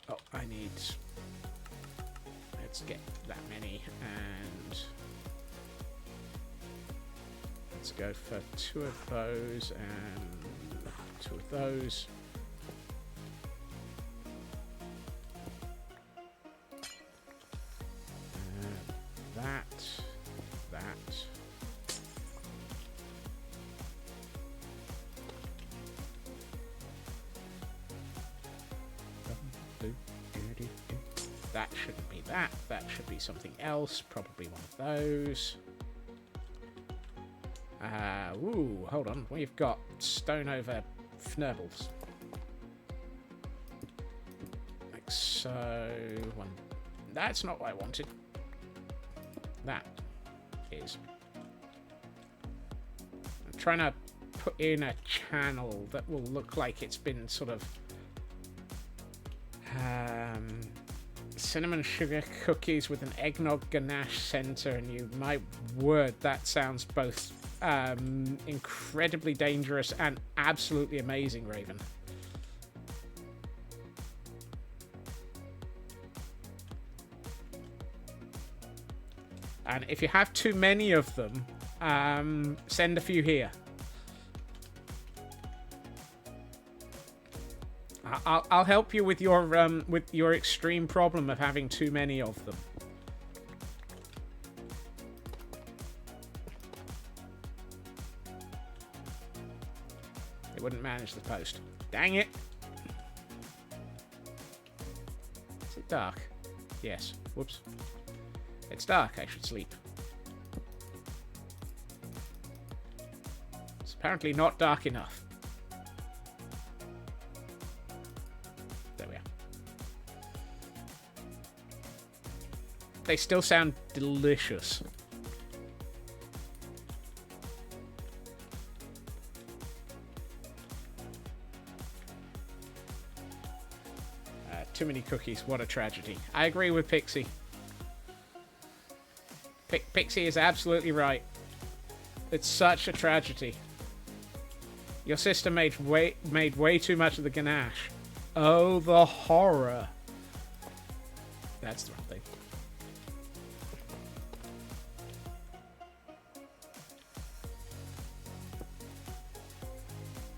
Oh, I need. Let's get that many, and let's go for 2 of those and 2 of those. That. That shouldn't be that. That should be something else. Probably one of those. Ooh, hold on. We've got stone over Fnurbles. Like so. One. That's not what I wanted. That is. I'm trying to put in a channel that will look like it's been sort of cinnamon sugar cookies with an eggnog ganache center, and my word, that sounds both incredibly dangerous and absolutely amazing, Raven. And if you have too many of them, send a few here. I'll help you with your extreme problem of having too many of them. They wouldn't manage the post. Dang it! Is it dark? Yes. Whoops. It's dark. I should sleep. It's apparently not dark enough. There we are. They still sound delicious. Too many cookies. What a tragedy. I agree with Pixie. Pixie is absolutely right. It's such a tragedy. Your sister made way too much of the ganache. Oh, the horror. That's the wrong thing.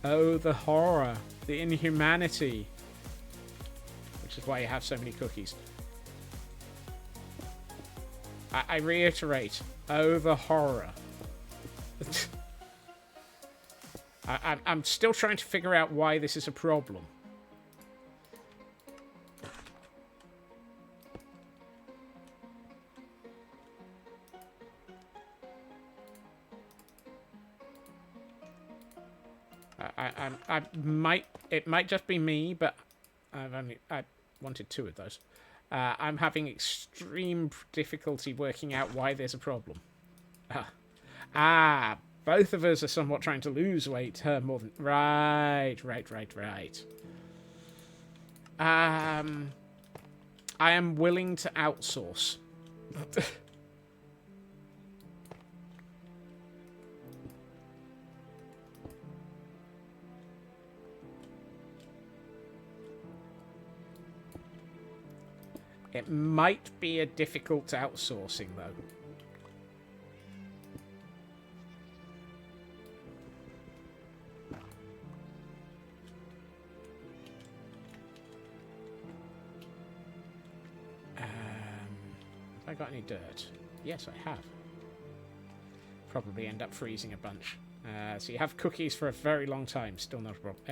Oh, the horror. The inhumanity. Which is why you have so many cookies. I reiterate. Oh, the horror. I'm still trying to figure out why this is a problem. It might just be me, but I wanted 2 of those. I'm having extreme difficulty working out why there's a problem. Both of us are somewhat trying to lose weight. More than right. I am willing to outsource. It might be a difficult outsourcing, though. Have I got any dirt? Yes, I have. Probably end up freezing a bunch. So you have cookies for a very long time. Still not a problem.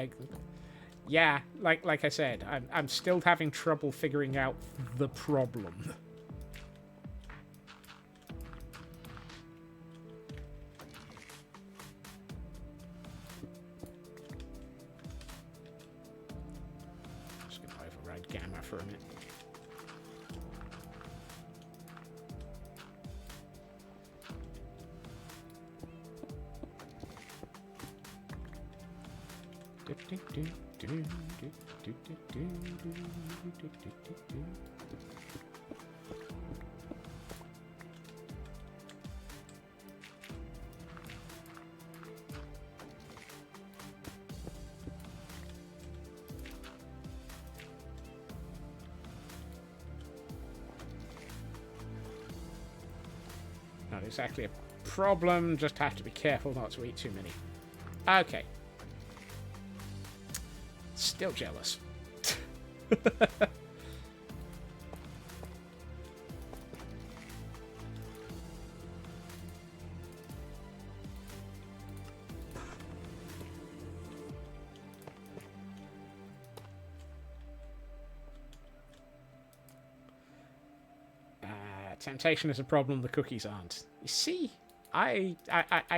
Yeah, like I said, I'm still having trouble figuring out the problem. Just gonna override gamma for a minute. Not exactly a problem, just have to be careful not to eat too many. Okay. Still jealous. Temptation is a problem, the cookies aren't. You see, I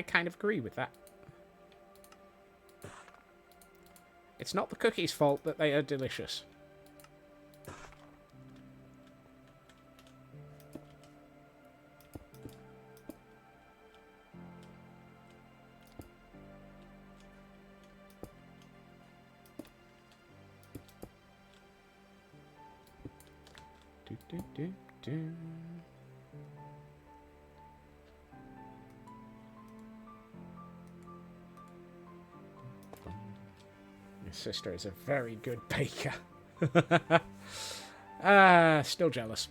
kind of agree with that. It's not the cookies' fault that they are delicious. My sister is a very good baker. Still jealous.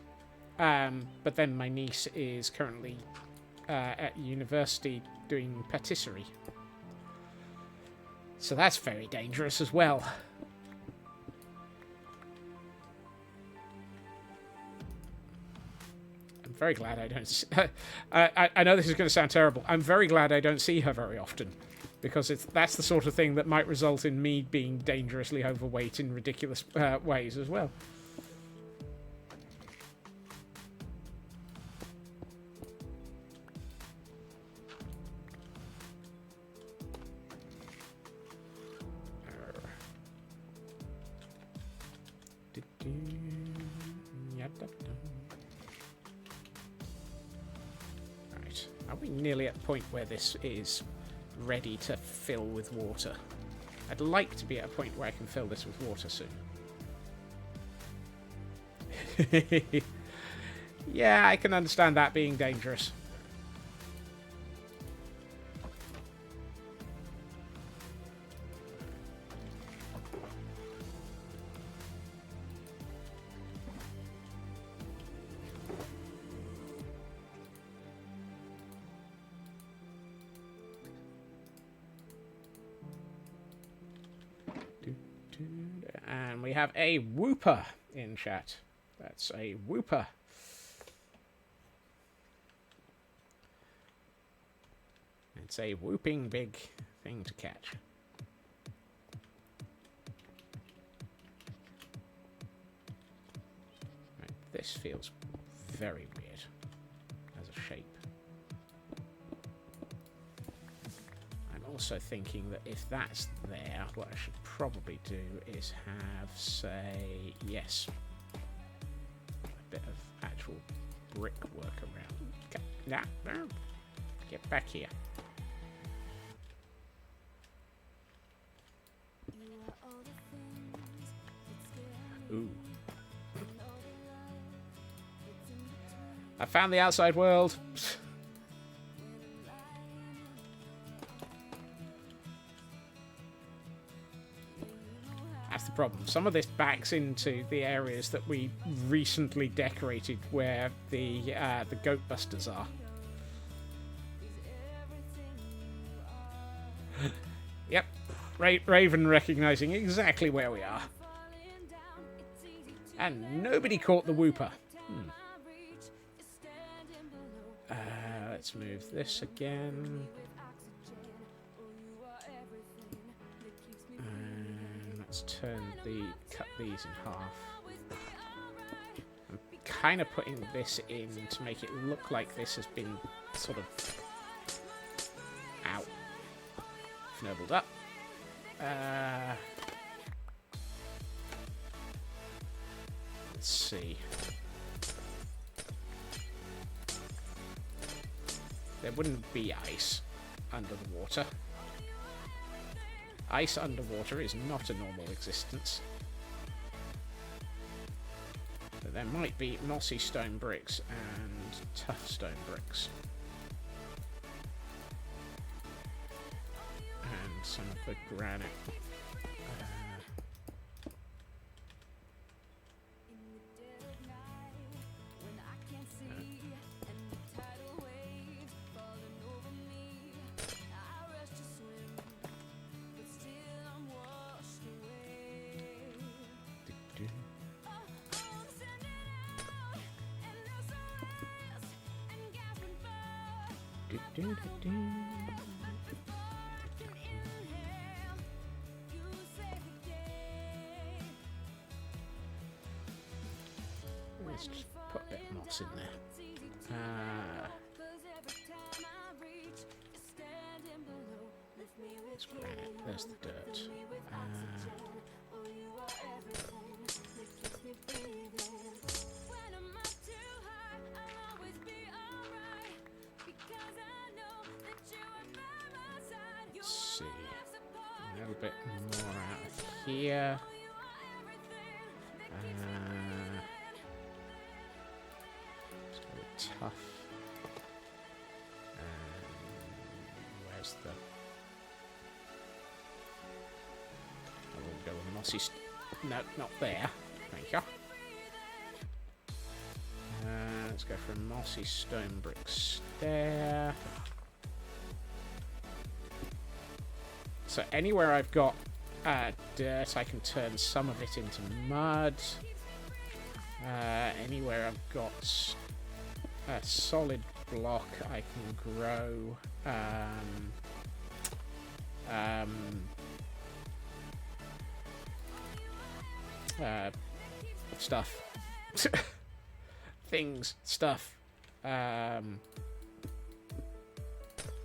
But then my niece is currently at university doing patisserie. So that's very dangerous as well. I'm very glad I don't... I know this is going to sound terrible. I'm very glad I don't see her very often. Because that's the sort of thing that might result in me being dangerously overweight in ridiculous ways as well. Right. Are we nearly at the point where this is ready to fill with water? I'd like to be at a point where I can fill this with water soon. Yeah, I can understand that being dangerous. we have a whooper in chat. That's a whooper. It's a whooping big thing to catch. Right, this feels very weird as a shape. I'm also thinking that if that's there, what I should probably do is have, say, yes, a bit of actual brickwork around. Nah, no, get back here. Ooh. I found the outside world. That's the problem. Some of this backs into the areas that we recently decorated where the goat busters are. Yep. Raven recognizing exactly where we are. And nobody caught the whooper. Let's move this again. And let's cut these in half. I'm kind of putting this in to make it look like this has been sort of snowballed up. Let's see. There wouldn't be ice under the water. Ice underwater is not a normal existence. But there might be mossy stone bricks and tough stone bricks. And some of the granite. Let's just put a bit of moss in there. There's granite, there's the dirt. Let's see. A little bit more out of here. Tough. Where's the... I will go with mossy... No, not there. Thank you. Let's go for a mossy stone brick stair. So anywhere I've got dirt, I can turn some of it into mud. Anywhere I've got a solid block, I can grow stuff. Things, stuff.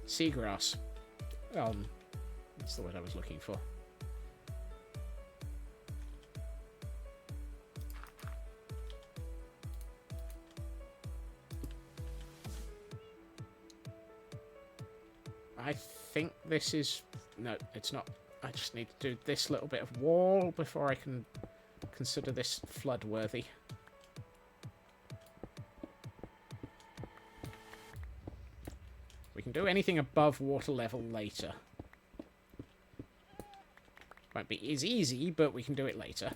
Seagrass. That's the word I was looking for. I think this is... No, it's not. I just need to do this little bit of wall before I can consider this flood worthy. We can do anything above water level later. Won't be as easy, but we can do it later.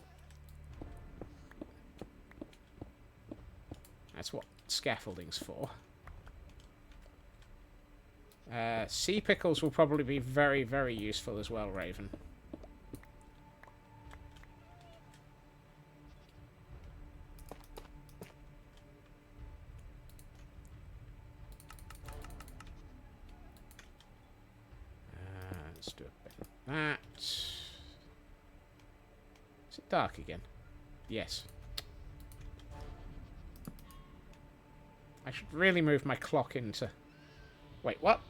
That's what scaffolding's for. Sea pickles will probably be very, very useful as well, Raven. Let's do a bit of that. Is it dark again? Yes. I should really move my clock into... Wait, what?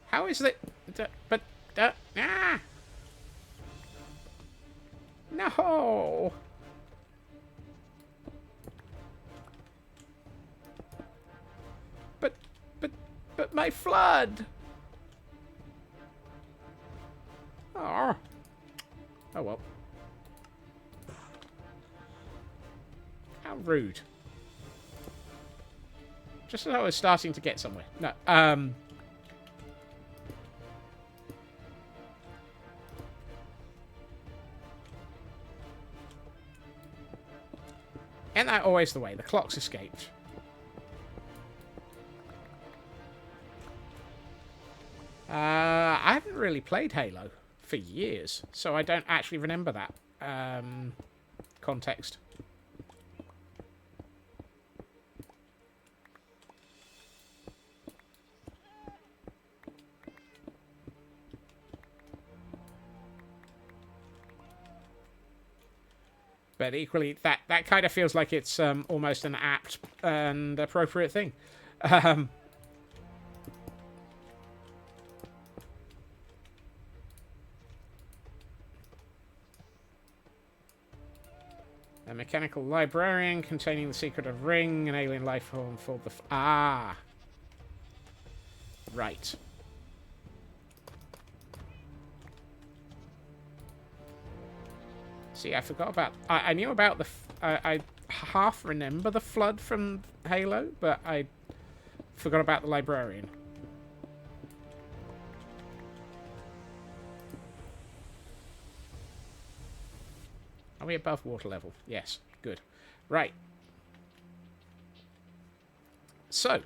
How is it? But... ah! No! But my flood! Oh. Oh well. How rude. Just as I was starting to get somewhere. No, Ain't that always the way? The clock's escaped. I haven't really played Halo for years, so I don't actually remember that context. But equally, that kind of feels like it's almost an apt and appropriate thing. A mechanical librarian containing the secret of Ring, an alien life form for the... Ah! Right. See, I forgot about... I knew about the... I half remember the flood from Halo, but I forgot about the librarian. Are we above water level? Yes. Good. Right. So,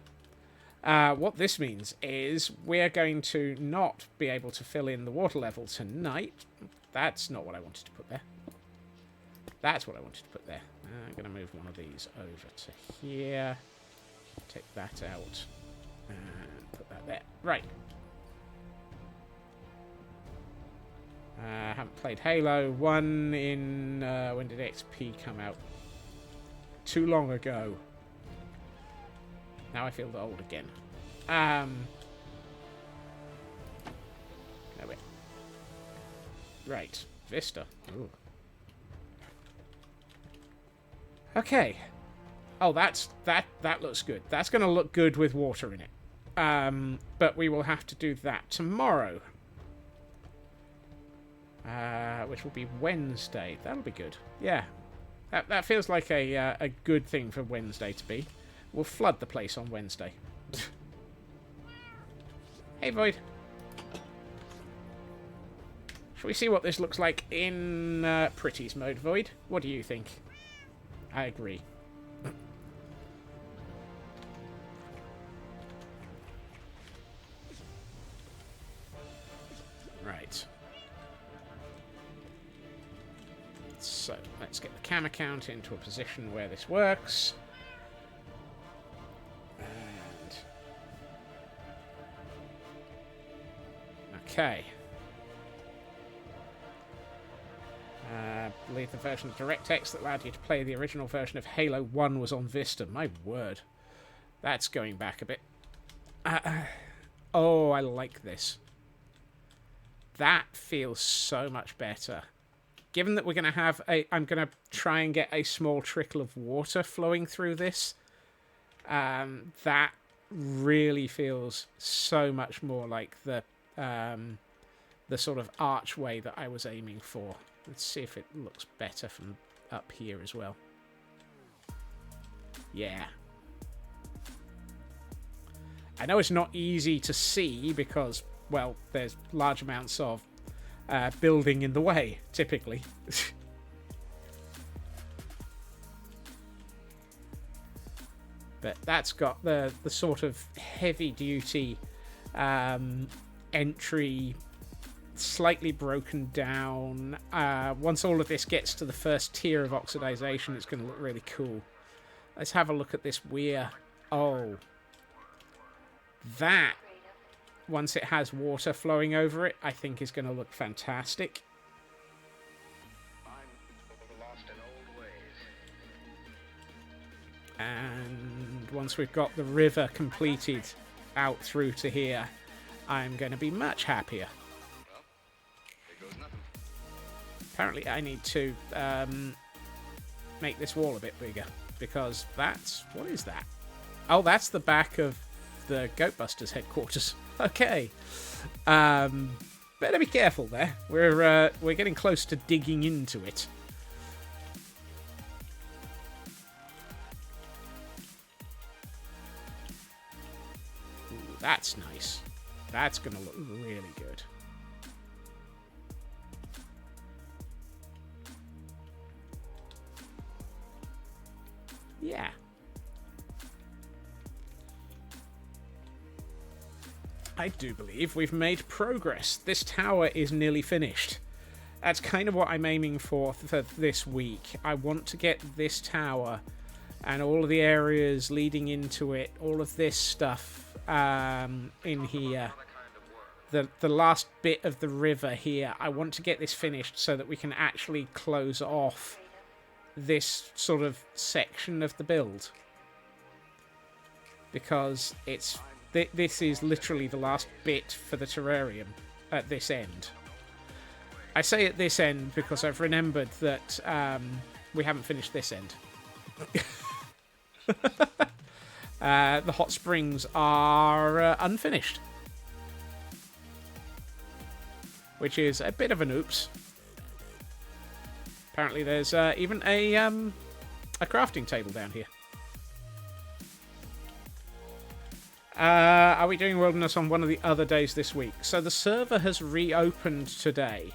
what this means is we're going to not be able to fill in the water level tonight. That's not what I wanted to put there. That's what I wanted to put there. I'm going to move one of these over to here. Take that out. And put that there. Right. I haven't played Halo 1 in... when did XP come out? Too long ago. Now I feel old again. No, wait. Right. Vista. Ooh. Okay. Oh, that looks good. That's going to look good with water in it. But we will have to do that tomorrow. Which will be Wednesday. That'll be good. Yeah. That feels like a good thing for Wednesday to be. We'll flood the place on Wednesday. Hey, Void. Shall we see what this looks like in Pretties mode, Void? What do you think? I agree. Right. So, let's get the camera count into a position where this works. And... okay. I believe the version of DirectX that allowed you to play the original version of Halo 1 was on Vista. My word. That's going back a bit. Oh, I like this. That feels so much better. Given that we're going to have I'm going to try and get a small trickle of water flowing through this. That really feels so much more like the sort of archway that I was aiming for. Let's see if it looks better from up here as well. Yeah. I know it's not easy to see because, well, there's large amounts of building in the way, typically. But that's got the sort of heavy-duty entry, slightly broken down. Once all of this gets to the first tier of oxidization, it's going to look really cool. Let's have a look at this weir. Oh. That once it has water flowing over it, I think is going to look fantastic. And once we've got the river completed out through to here, I'm going to be much happier. Apparently I need to make this wall a bit bigger, because that's... What is that? Oh, that's the back of the Goatbusters headquarters. Okay. Better be careful there. We're getting close to digging into it. Ooh, that's nice. That's going to look really good. Yeah. I do believe we've made progress. This tower is nearly finished. That's kind of what I'm aiming for this week. I want to get this tower and all of the areas leading into it, all of this stuff in here, the last bit of the river here. I want to get this finished so that we can actually close off this sort of section of the build, because this is literally the last bit for the terrarium at this end. I say at this end because I've remembered that we haven't finished this end. The hot springs are unfinished, which is a bit of an oops. Apparently there's even a crafting table down here. Are we doing Wilderness on one of the other days this week? So the server has reopened today.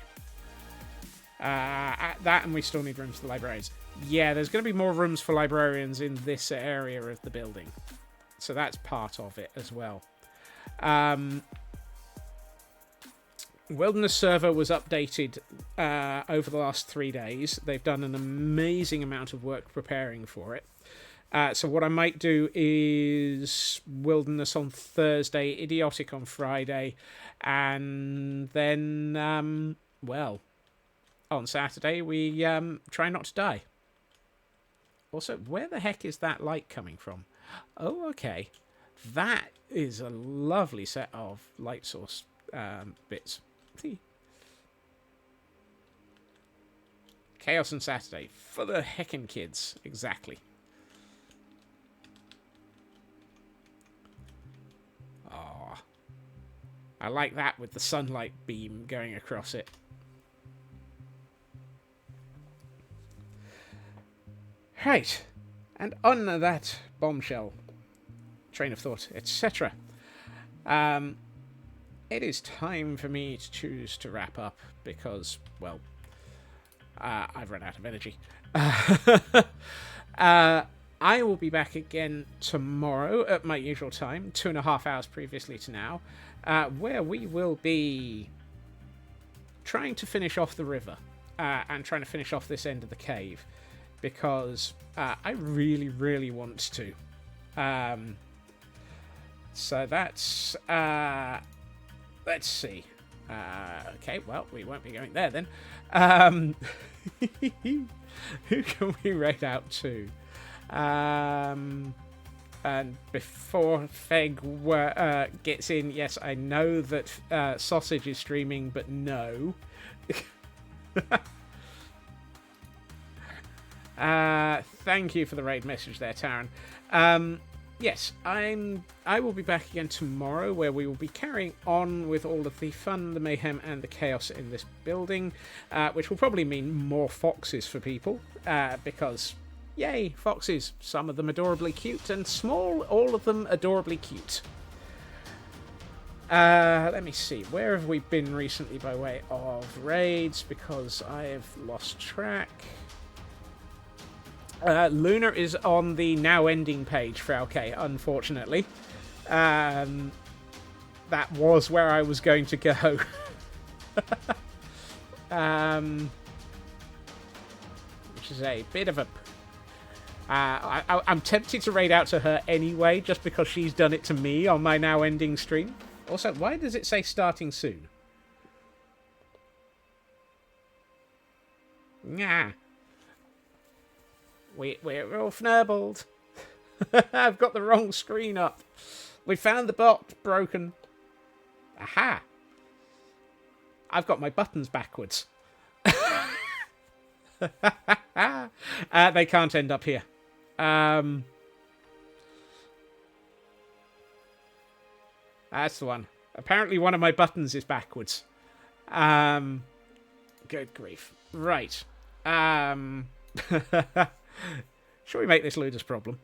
At that, and we still need rooms for the librarians. Yeah, there's going to be more rooms for librarians in this area of the building. So that's part of it as well. Wilderness server was updated over the last 3 days. They've done an amazing amount of work preparing for it. So what I might do is Wilderness on Thursday, Idiotic on Friday, and then, well, on Saturday we try not to die. Also, where the heck is that light coming from? Oh, okay. That is a lovely set of light source bits. Chaos on Saturday. For the heckin' kids. Exactly. Oh, I like that with the sunlight beam going across it. Right. And on that bombshell, train of thought, etc., it is time for me to choose to wrap up because, well, I've run out of energy. I will be back again tomorrow at my usual time, 2.5 hours previously to now, where we will be trying to finish off the river and trying to finish off this end of the cave, because I really, really want to. So that's... let's see. Okay, well, we won't be going there then. Who can we raid out to? And before Feg gets in, yes, I know that Sausage is streaming, but no. Thank you for the raid message there, Taryn. Yes, I will be back again tomorrow, where we will be carrying on with all of the fun, the mayhem, and the chaos in this building, which will probably mean more foxes for people, because, yay, foxes. Some of them adorably cute, and small, all of them adorably cute. Let me see, where have we been recently by way of raids, because I have lost track. Lunar is on the now ending page for LK, unfortunately. That was where I was going to go. Which is a bit of a... I'm tempted to raid out to her anyway, just because she's done it to me on my now ending stream. Also, why does it say starting soon? Nah. We're all fnurbled. I've got the wrong screen up. We found the bot broken. Aha. I've got my buttons backwards. They can't end up here. That's the one. Apparently one of my buttons is backwards. Good grief. Right. Shall we make this Luda's problem?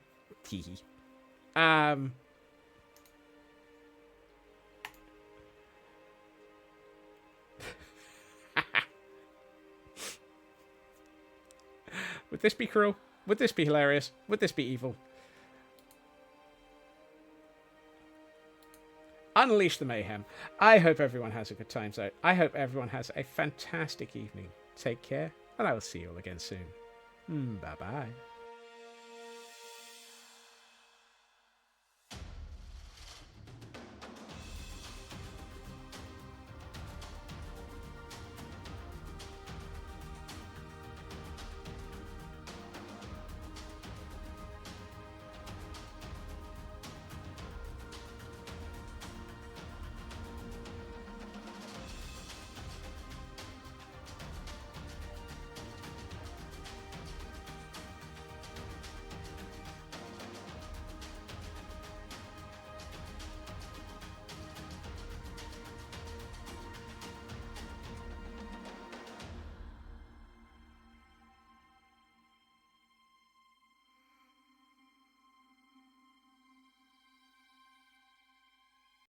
Would this be cruel? Would this be hilarious? Would this be evil? Unleash the mayhem. I hope everyone has a good time, so I hope everyone has a fantastic evening. Take care, and I will see you all again soon. Bye-bye.